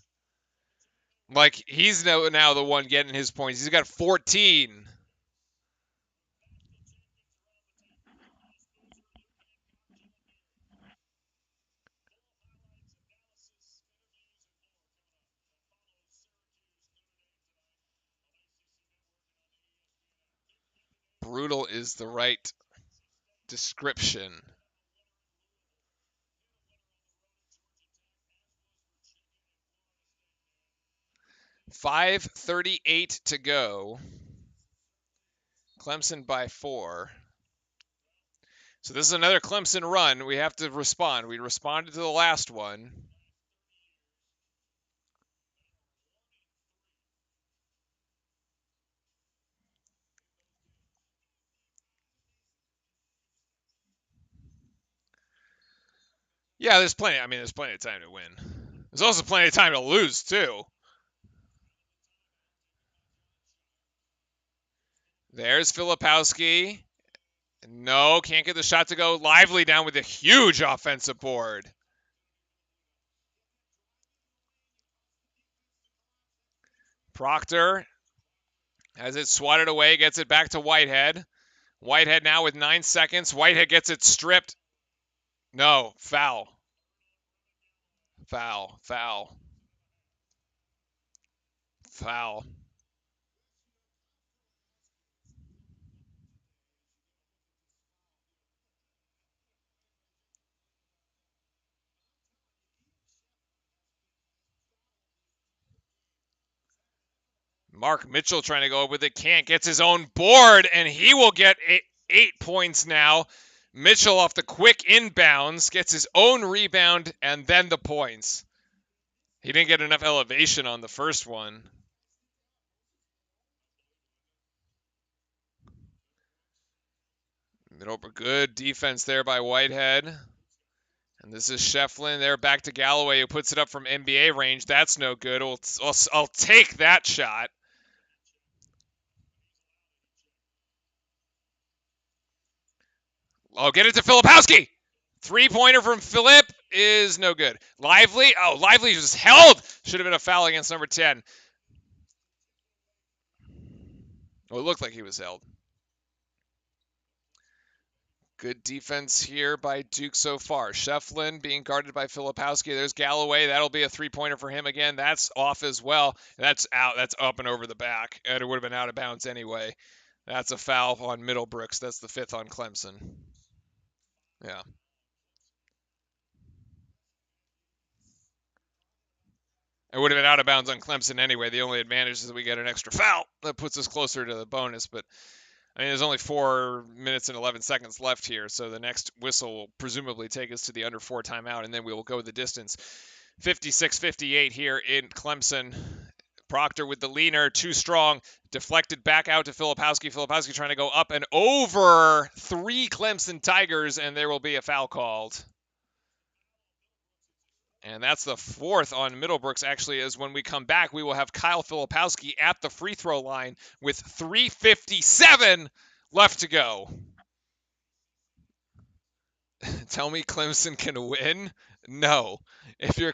Like, he's now the one getting his points. He's got 14. Brutal is the right description. 5:38 to go. Clemson by 4. So this is another Clemson run. We have to respond. We responded to the last one. Yeah, there's plenty. I mean, there's plenty of time to win. There's also plenty of time to lose, too. There's Filipowski. No, can't get the shot to go. Lively down with a huge offensive board. Proctor has it swatted away, gets it back to Whitehead. Whitehead now with 9 seconds. Whitehead gets it stripped. No, foul. Foul, foul, foul. Mark Mitchell trying to go up with it, can't, gets his own board, and he will get 8 points now. Mitchell off the quick inbounds, gets his own rebound, and then the points. He didn't get enough elevation on the first one. Good defense there by Whitehead. And this is Shefflin. They're back to Galloway, who puts it up from NBA range. That's no good. I'll take that shot. Oh, get it to Filipowski. 3-pointer from Philip is no good. Lively. Oh, Lively was held. Should have been a foul against number 10. Oh, it looked like he was held. Good defense here by Duke so far. Shefflin being guarded by Filipowski. There's Galloway. That'll be a 3-pointer for him again. That's off as well. That's out. That's up and over the back. And it would have been out of bounds anyway. That's a foul on Middlebrooks. That's the 5th on Clemson. Yeah. It would have been out of bounds on Clemson anyway. The only advantage is that we get an extra foul. That puts us closer to the bonus. But, I mean, there's only 4 minutes and 11 seconds left here. So the next whistle will presumably take us to the under 4 timeout, and then we will go the distance. 56-58 here in Clemson. Proctor with the leaner, too strong, deflected back out to Filipowski. Filipowski trying to go up and over 3 Clemson Tigers, and there will be a foul called. And that's the 4th on Middlebrooks, actually, is when we come back, we will have Kyle Filipowski at the free throw line with 3:57 left to go. Tell me Clemson can win? No. If you're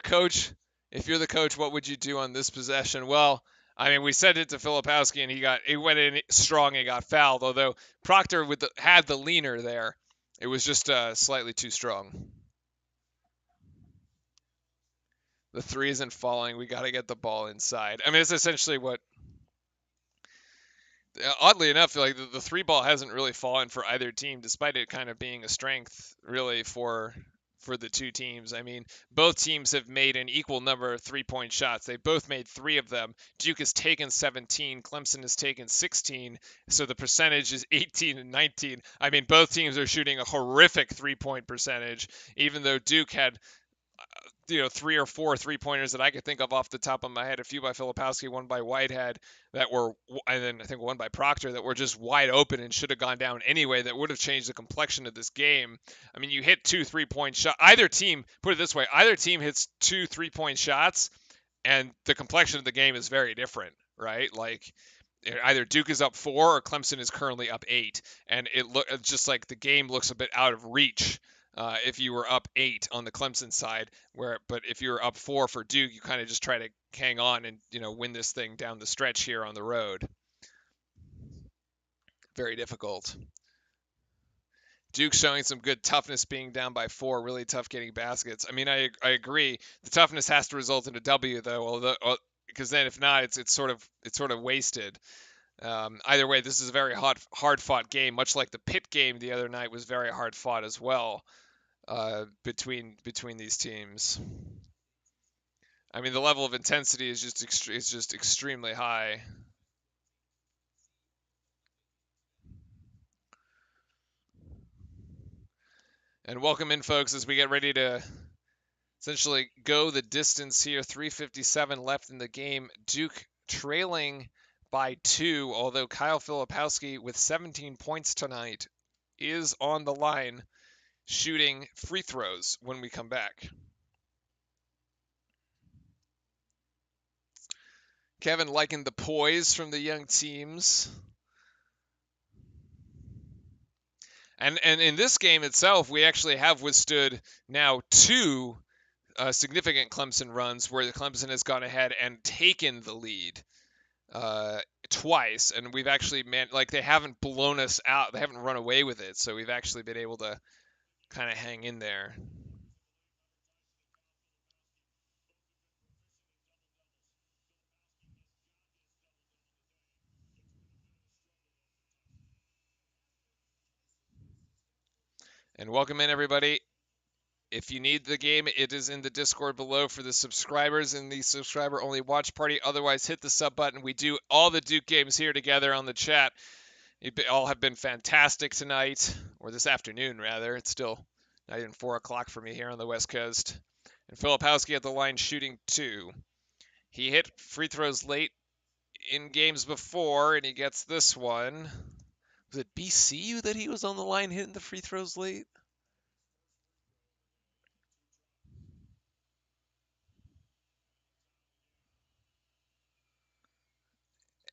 the coach, what would you do on this possession? Well, I mean, we sent it to Filipowski, and he went in strong and got fouled, although Proctor had the leaner there. It was just slightly too strong. The three isn't falling. We got to get the ball inside. I mean, it's essentially what. Oddly enough, like the three ball hasn't really fallen for either team, despite it kind of being a strength really for the two teams. I mean, both teams have made an equal number of 3-point shots. They both made 3 of them. Duke has taken 17. Clemson has taken 16. So the percentage is 18 and 19. I mean, both teams are shooting a horrific 3-point percentage, even though Duke had 3 or 4 3-pointers that I could think of off the top of my head. A few by Filipowski, one by Whitehead that were, and then I think one by Proctor that were just wide open and should have gone down anyway. That would have changed the complexion of this game. I mean, you hit 2 3-point shots. Either team, put it this way, either team hits 2 3-point shots, and the complexion of the game is very different, right? Like either Duke is up 4 or Clemson is currently up 8, and it just like the game looks a bit out of reach. If you were up 8 on the Clemson side, but if you were up 4 for Duke, you kind of just try to hang on and win this thing down the stretch here on the road. Very difficult. Duke showing some good toughness, being down by 4, really tough getting baskets. I mean, I agree. The toughness has to result in a W though, although because then if not, it's sort of wasted. Either way, this is a very hard fought game, much like the Pitt game the other night was very hard fought as well. Between these teams. I mean, the level of intensity is just extremely high. And welcome in, folks, as we get ready to essentially go the distance here. 3:57 left in the game. Duke trailing by 2, although Kyle Filipowski with 17 points tonight is on the line shooting free throws when we come back. Kevin liking the poise from the young teams. And in this game itself, we actually have withstood now 2 significant Clemson runs where the Clemson has gone ahead and taken the lead twice. And we've actually, they haven't blown us out. They haven't run away with it. So we've actually been able to kind of hang in there. And welcome in, everybody. If you need the game, it is in the Discord below for the subscribers in the subscriber-only watch party. Otherwise, hit the sub button. We do all the Duke games here together on the chat. You all have been fantastic tonight, or this afternoon, rather. It's still not even 4 o'clock for me here on the West Coast. And Filipowski at the line shooting 2. He hit free throws late in games before, and he gets this one. Was it BCU that he was on the line hitting the free throws late?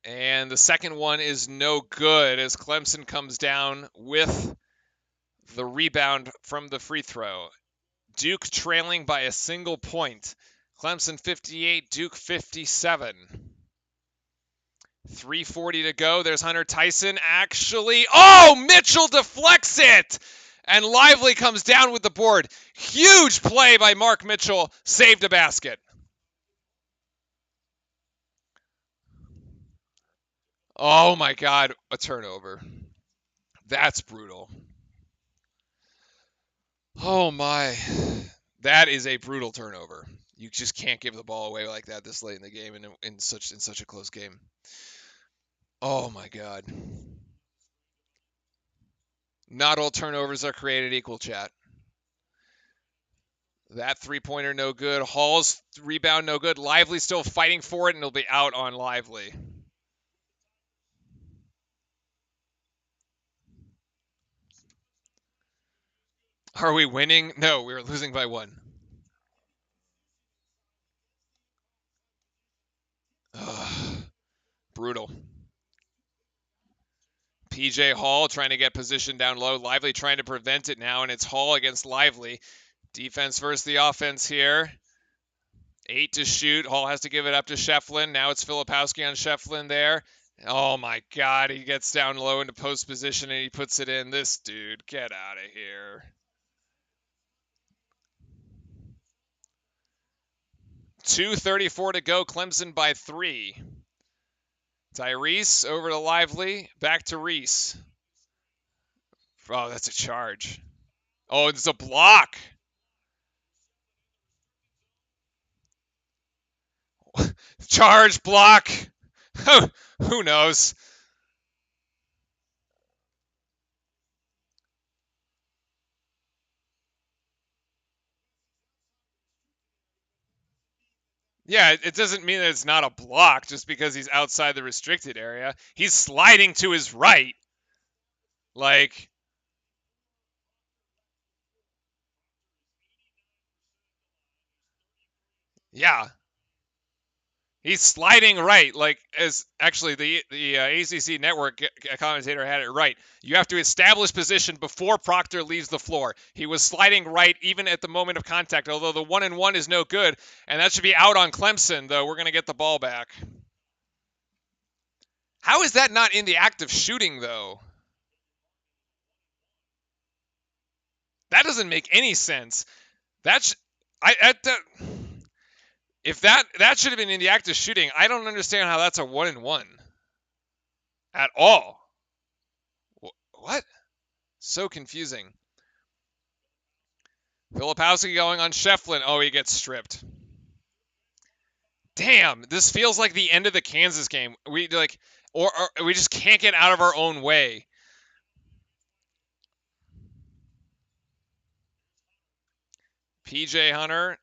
And the second one is no good as Clemson comes down with the rebound from the free throw. Duke trailing by a single point. Clemson 58, Duke 57. 3:40 to go. There's Hunter Tyson actually. Oh, Mitchell deflects it! And Lively comes down with the board. Huge play by Mark Mitchell. Saved a basket. Oh my God, a turnover. That's brutal. Oh my. That is a brutal turnover. You just can't give the ball away like that this late in the game and in such a close game. Oh my God. Not all turnovers are created equal, chat. That 3-pointer no good. Hall's rebound no good. Lively still fighting for it, and it'll be out on Lively. Are we winning? No, we were losing by 1. Ugh. Brutal. PJ Hall trying to get position down low. Lively trying to prevent it now, and it's Hall against Lively. Defense versus the offense here. 8 to shoot. Hall has to give it up to Shefflin. Now it's Filipowski on Shefflin there. Oh my God, he gets down low into post position and he puts it in. This dude, get out of here. 2:34 to go. Clemson by 3. Tyrese over to Lively. Back to Reese. Oh, that's a charge. Oh, it's a block. Charge, block. Who knows? Yeah, it doesn't mean that it's not a block just because he's outside the restricted area. He's sliding to his right. Like, yeah, he's sliding right. Like, as actually the ACC network commentator had it right. You have to establish position before Proctor leaves the floor. He was sliding right even at the moment of contact, although the 1-and-1 is no good. And that should be out on Clemson, though. We're going to get the ball back. How is that not in the act of shooting, though? That doesn't make any sense. That's I at the, if that should have been in the act of shooting. I don't understand how that's a 1-and-1 at all. What? So confusing. Filipowski going on Shefflin. Oh, he gets stripped. Damn, this feels like the end of the Kansas game. We like, or we just can't get out of our own way. PJ Hunter,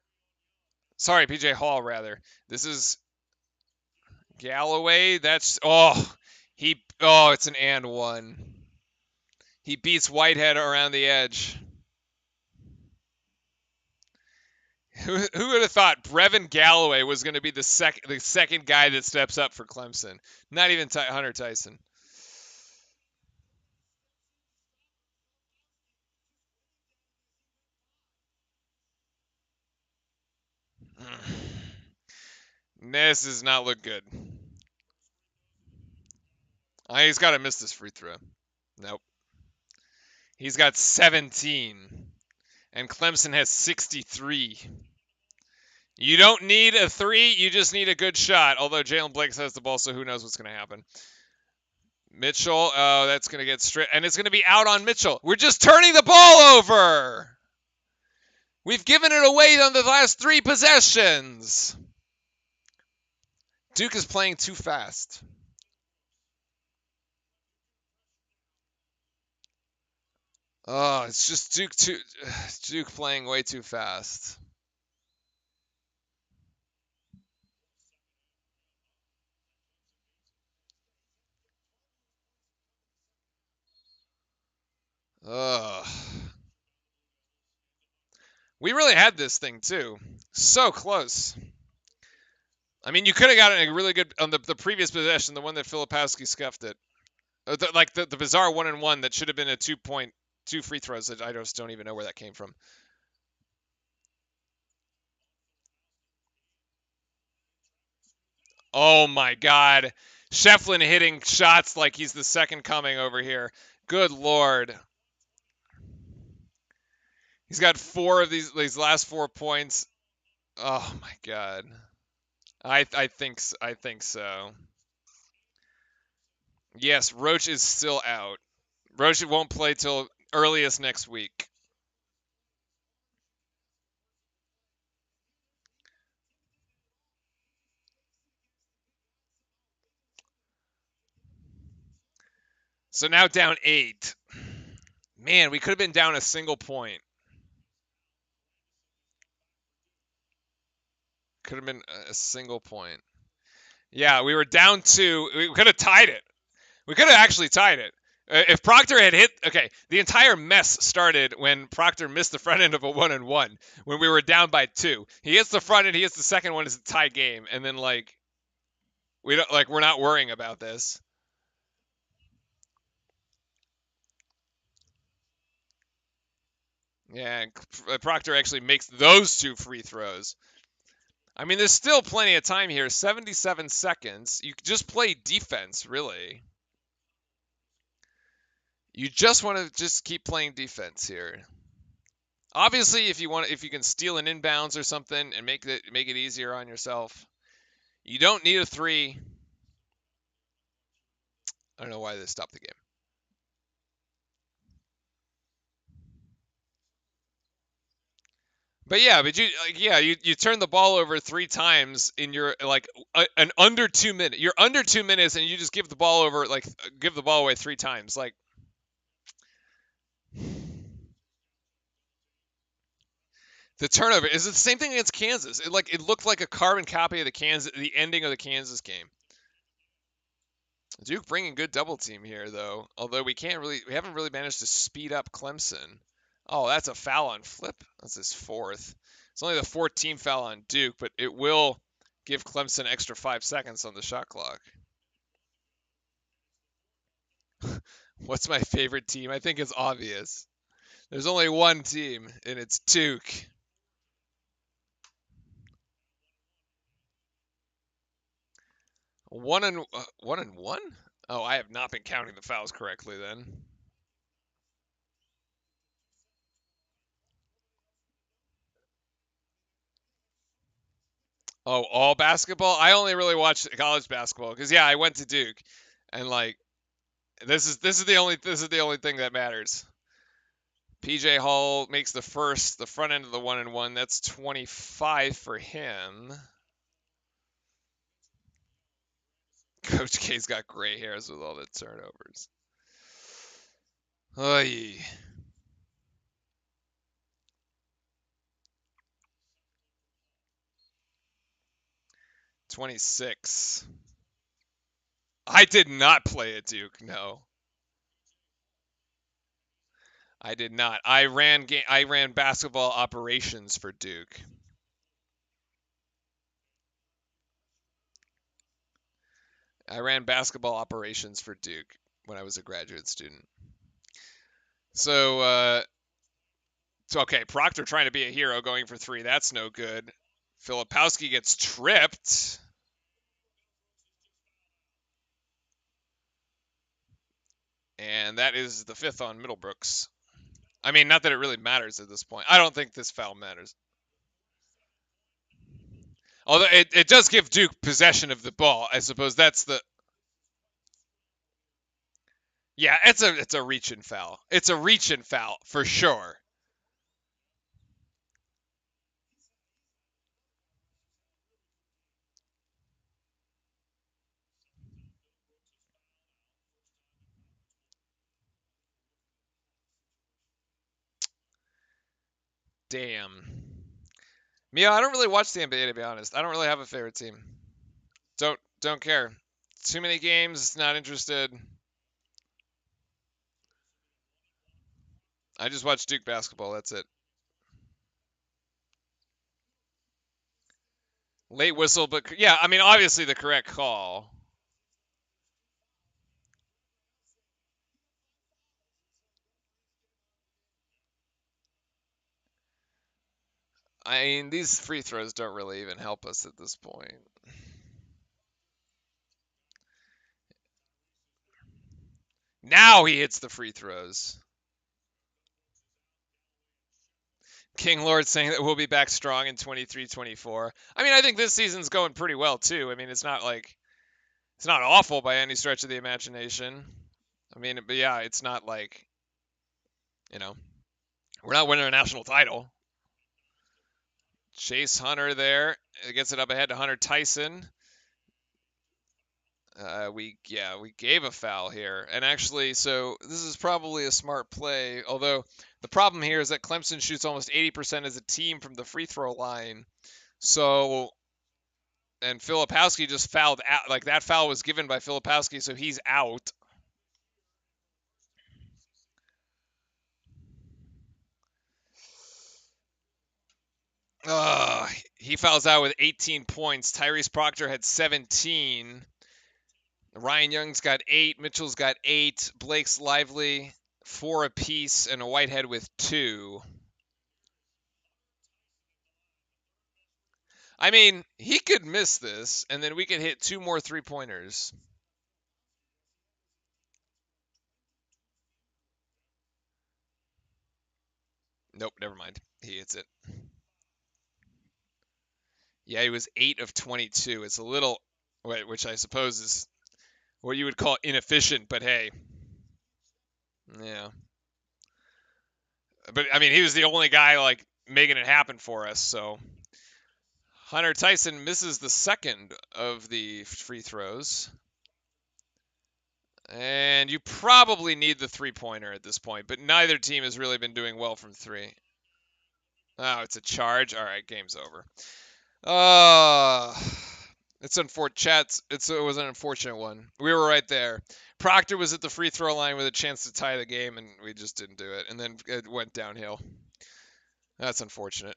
sorry, PJ Hall rather. This is Galloway. That's it's an and one. He beats Whitehead around the edge. Who would have thought Brevin Galloway was going to be the second guy that steps up for Clemson? Not even Hunter Tyson. This does not look good. He's got to miss this free throw. Nope. He's got 17, and Clemson has 63. You don't need a three, you just need a good shot. Although Jalen Blake has the ball, so who knows what's going to happen. Mitchell, oh, that's going to get stripped, and it's going to be out on Mitchell. We're just turning the ball over. We've given it away on the last 3 possessions. Duke is playing too fast. Oh, it's just Duke playing way too fast. Ugh. We really had this thing too. So close. I mean, you could have gotten a really good on the previous possession, the one that Filipowski scuffed it. The bizarre 1-and-1 that should have been a 2-point, 2 free throws that I just don't even know where that came from. Oh my God. Shefflin hitting shots like he's the second coming over here. Good Lord. He's got 4 of these last 4 points. Oh my God. I think so. Yes, Roach is still out. Roach won't play till earliest next week. So now down 8. Man, we could have been down a single point. Could have been a single point. Yeah, we were down 2. We could have tied it. We could have actually tied it. If Proctor had hit, okay, the entire mess started when Proctor missed the front end of a 1-and-1 when we were down by 2. He hits the front end, he hits the second one, it's a tie game, and then we're not worrying about this. Yeah, Proctor actually makes those 2 free throws. I mean, there's still plenty of time here. 77 seconds. You just play defense, really. You just want to just keep playing defense here. Obviously, if you can steal an inbounds or something and make it easier on yourself, you don't need a three. I don't know why they stopped the game. But yeah, you turn the ball over 3 times in your an under 2 minute. You're under 2 minutes and you just give the ball over give the ball away 3 times. Like the turnover is it the same thing against Kansas. It looked like a carbon copy of the ending of the Kansas game. Duke bringing good double team here though. Although we haven't really managed to speed up Clemson. Oh, that's a foul on Flip. That's his fourth. It's only the 14th foul on Duke, but it will give Clemson extra 5 seconds on the shot clock. What's my favorite team? I think it's obvious. There's only one team, and it's Duke. One and one? Oh, I have not been counting the fouls correctly then. Oh, all basketball? I only really watch college basketball because yeah, I went to Duke, and this is the only thing that matters. PJ Hall makes the front end of the 1-and-1. That's 25 for him. Coach K's got gray hairs with all the turnovers. Oy. 26. I did not play at Duke. No, I did not. I ran basketball operations for Duke. I ran basketball operations for Duke when I was a graduate student. So okay, Proctor trying to be a hero, going for three. That's no good. Filipowski gets tripped. And that is the 5th on Middlebrooks. I mean, not that it really matters at this point. I don't think this foul matters. Although it does give Duke possession of the ball. I suppose that's the. Yeah, it's a reach and foul. It's a reach and foul for sure. Damn. Mia, I don't really watch the NBA to be honest. I don't really have a favorite team. Don't care. Too many games, not interested. I just watch Duke basketball, that's it. Late whistle, but yeah, I mean obviously the correct call. I mean, these free throws don't really even help us at this point. Now he hits the free throws. King Lord saying that we'll be back strong in 23-24. I mean, I think this season's going pretty well too. I mean, it's not awful by any stretch of the imagination. I mean, but yeah, it's not like, you know, we're not winning a national title. Chase Hunter there gets it up ahead to Hunter Tyson. We gave a foul here, and actually, so this is probably a smart play. Although the problem here is that Clemson shoots almost 80% as a team from the free throw line. So, and Filipowski just fouled out. Like that foul was given by Filipowski, so he's out. He fouls out with 18 points. Tyrese Proctor had 17. Ryan Young's got 8. Mitchell's got 8. Blake's Lively 4 apiece, and a Whitehead with 2. I mean, he could miss this, and then we could hit 2 more 3-pointers. Nope, never mind. He hits it. Yeah, he was 8 of 22. It's a little, which I suppose is what you would call inefficient, but hey, yeah. But I mean, he was the only guy like making it happen for us. So Hunter Tyson misses the second of the free throws. And you probably need the 3-pointer at this point, but neither team has really been doing well from 3. Oh, it's a charge. All right, game's over. Uh, it's unfortunate. It was an unfortunate one. We were right there. Proctor was at the free throw line with a chance to tie the game, and we just didn't do it. And then it went downhill. That's unfortunate.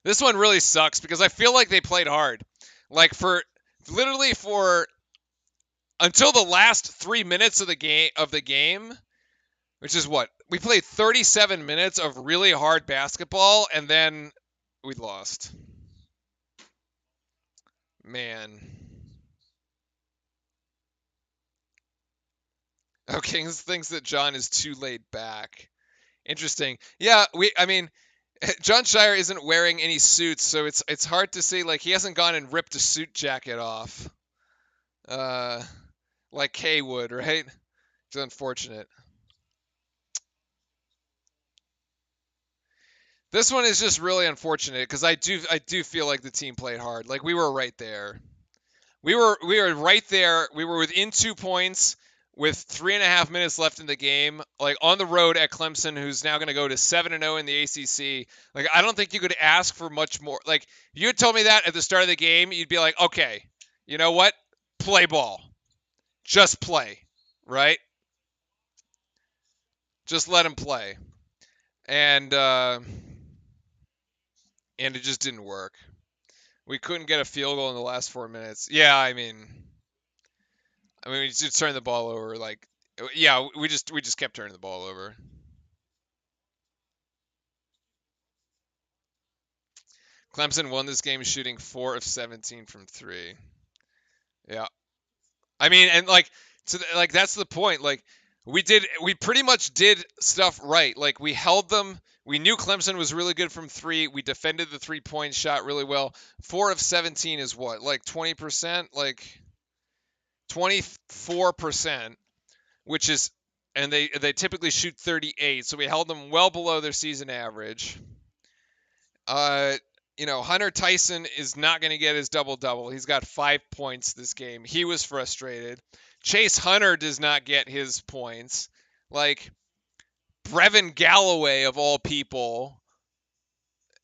This one really sucks because I feel like they played hard. Like for until the last 3 minutes of the game, which is what? We played 37 minutes of really hard basketball and then we lost. Man. Oh, Kings thinks that John is too laid back. Interesting. Yeah, I mean, John Shire isn't wearing any suits, so it's hard to say like he hasn't gone and ripped a suit jacket off. Uh like Kay would, right? It's unfortunate. This one is just really unfortunate because I do feel like the team played hard. Like we were right there. We were right there. We were within 2 points with 3.5 minutes left in the game. Like on the road at Clemson, who's now going to go to 7-0 in the ACC. Like I don't think you could ask for much more. Like if you had told me that at the start of the game, you'd be like, okay, you know what? Play ball. Just play, right? Just let him play. And it just didn't work. We couldn't get a field goal in the last 4 minutes. Yeah, I mean, we just turned the ball over. Like, yeah, we just kept turning the ball over. Clemson won this game shooting 4 of 17 from 3. Yeah, I mean, and like, like that's the point. Like, we pretty much did stuff right. Like, we held them. We knew Clemson was really good from 3. We defended the 3-point shot really well. 4 of 17 is what, like 20%, like 24%, which is, and they typically shoot 38, so we held them well below their season average. Uh, Hunter Tyson is not going to get his double-double. He's got 5 points this game. He was frustrated. Chase Hunter does not get his points. Like, Brevin Galloway, of all people,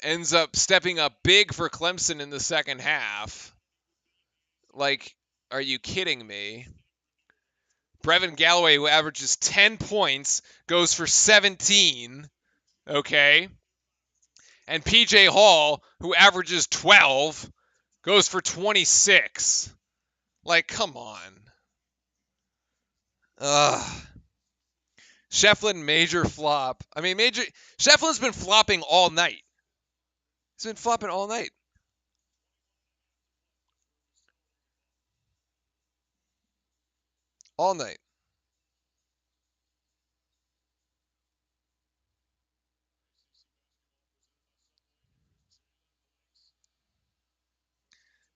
ends up stepping up big for Clemson in the second half. Like, are you kidding me? Brevin Galloway, who averages 10 points, goes for 17. Okay. And PJ Hall, who averages 12, goes for 26. Like, come on. Ugh. Shefflin, major flop. I mean, Shefflin's been flopping all night. He's been flopping all night. All night.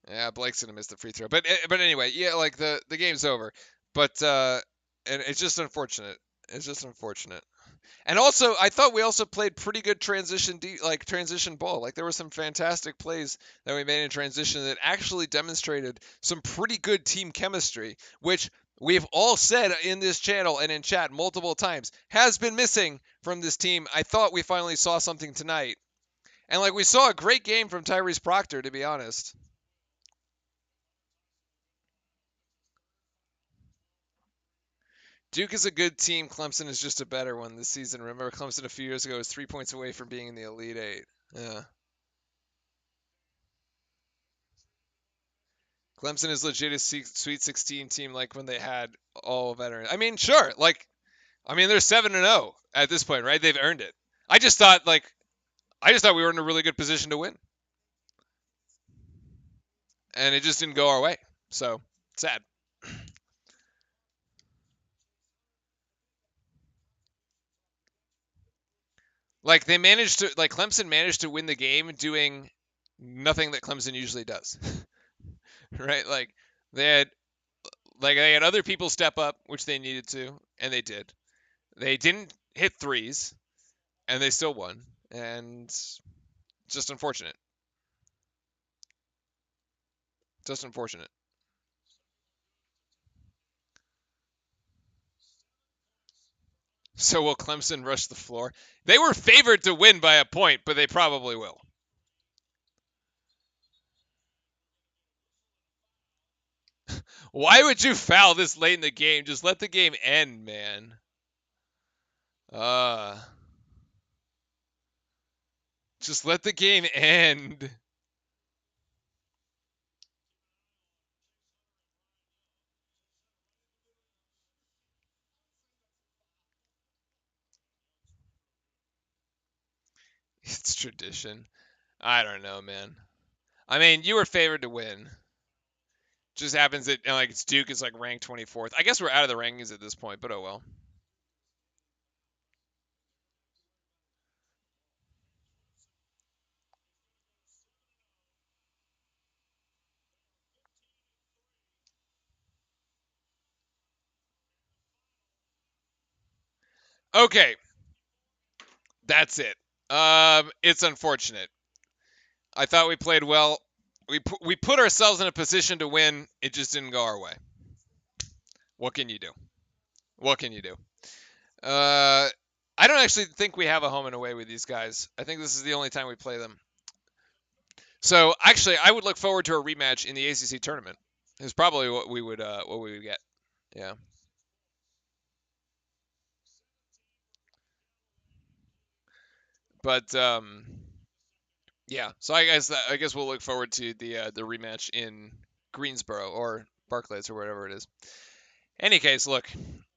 Yeah, Blake's gonna miss the free throw. But anyway, yeah, like the game's over. But and it's just unfortunate. It's just unfortunate. And also, I thought we also played pretty good transition ball. Like there were some fantastic plays that we made in transition that actually demonstrated some pretty good team chemistry, which we've all said in this channel and in chat multiple times has been missing from this team. I thought we finally saw something tonight. And like we saw a great game from Tyrese Proctor, to be honest. Duke is a good team. Clemson is just a better one this season. Remember, Clemson a few years ago was 3 points away from being in the Elite Eight. Yeah. Clemson is legit a Sweet 16 team like when they had all veterans. I mean, sure. They're 7-0 at this point, right? They've earned it. I just thought we were in a really good position to win. and it just didn't go our way. So sad. Like they managed to, like Clemson managed to win the game doing nothing that Clemson usually does, right? They had they had other people step up, which they needed to, and they did. They didn't hit threes, and they still won, and just unfortunate. Just unfortunate. So will Clemson rush the floor? They were favored to win by a point, but they probably will. Why would you foul this late in the game? Just let the game end, man. Uh, just let the game end. It's tradition. I don't know, man. I mean, you were favored to win. Just happens that like it's Duke is like ranked 24th. I guess we're out of the rankings at this point, but oh well. Okay, that's it. It's unfortunate. I thought we played well. We put ourselves in a position to win. It just didn't go our way. What can you do? What can you do? Uh, I don't actually think we have a home and away with these guys. I think this is the only time we play them. So actually, I would look forward to a rematch in the ACC tournament. Is probably what we would get. Yeah, but yeah. So I guess we'll look forward to the rematch in Greensboro or Barclays or whatever it is. Any case, look,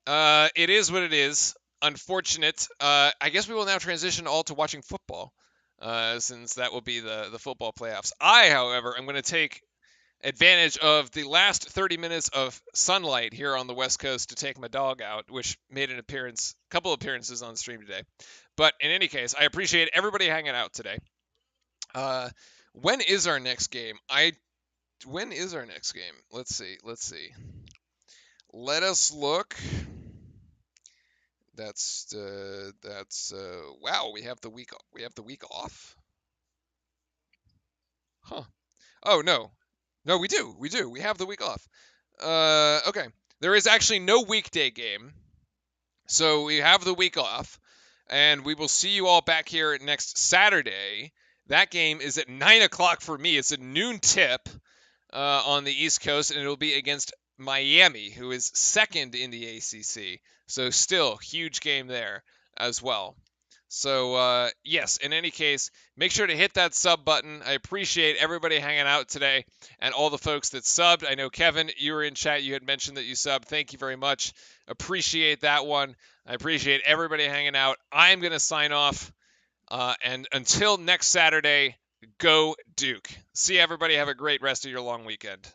it is what it is. Unfortunate. I guess we will now transition all to watching football, since that will be the football playoffs. I, however, am going to take advantage of the last 30 minutes of sunlight here on the West Coast to take my dog out, which made an appearance, a couple appearances on stream today. But in any case, I appreciate everybody hanging out today. Uh, when is our next game? When is our next game? Let's see. Let's see. Let us look. That's wow. We have the week off. Huh. Oh no. No, we do. We do. We have the week off. Okay. There is actually no weekday game. So we have the week off, and we will see you all back here next Saturday. That game is at 9 o'clock for me. It's a noon tip on the East Coast, and it'll be against Miami, who is second in the ACC. So still huge game there as well. So yes, in any case, make sure to hit that sub button. I appreciate everybody hanging out today and all the folks that subbed. I know Kevin, you were in chat. You had mentioned that you subbed. Thank you very much. Appreciate that one. I appreciate everybody hanging out. I'm going to sign off. And until next Saturday, go Duke. See everybody. Have a great rest of your long weekend.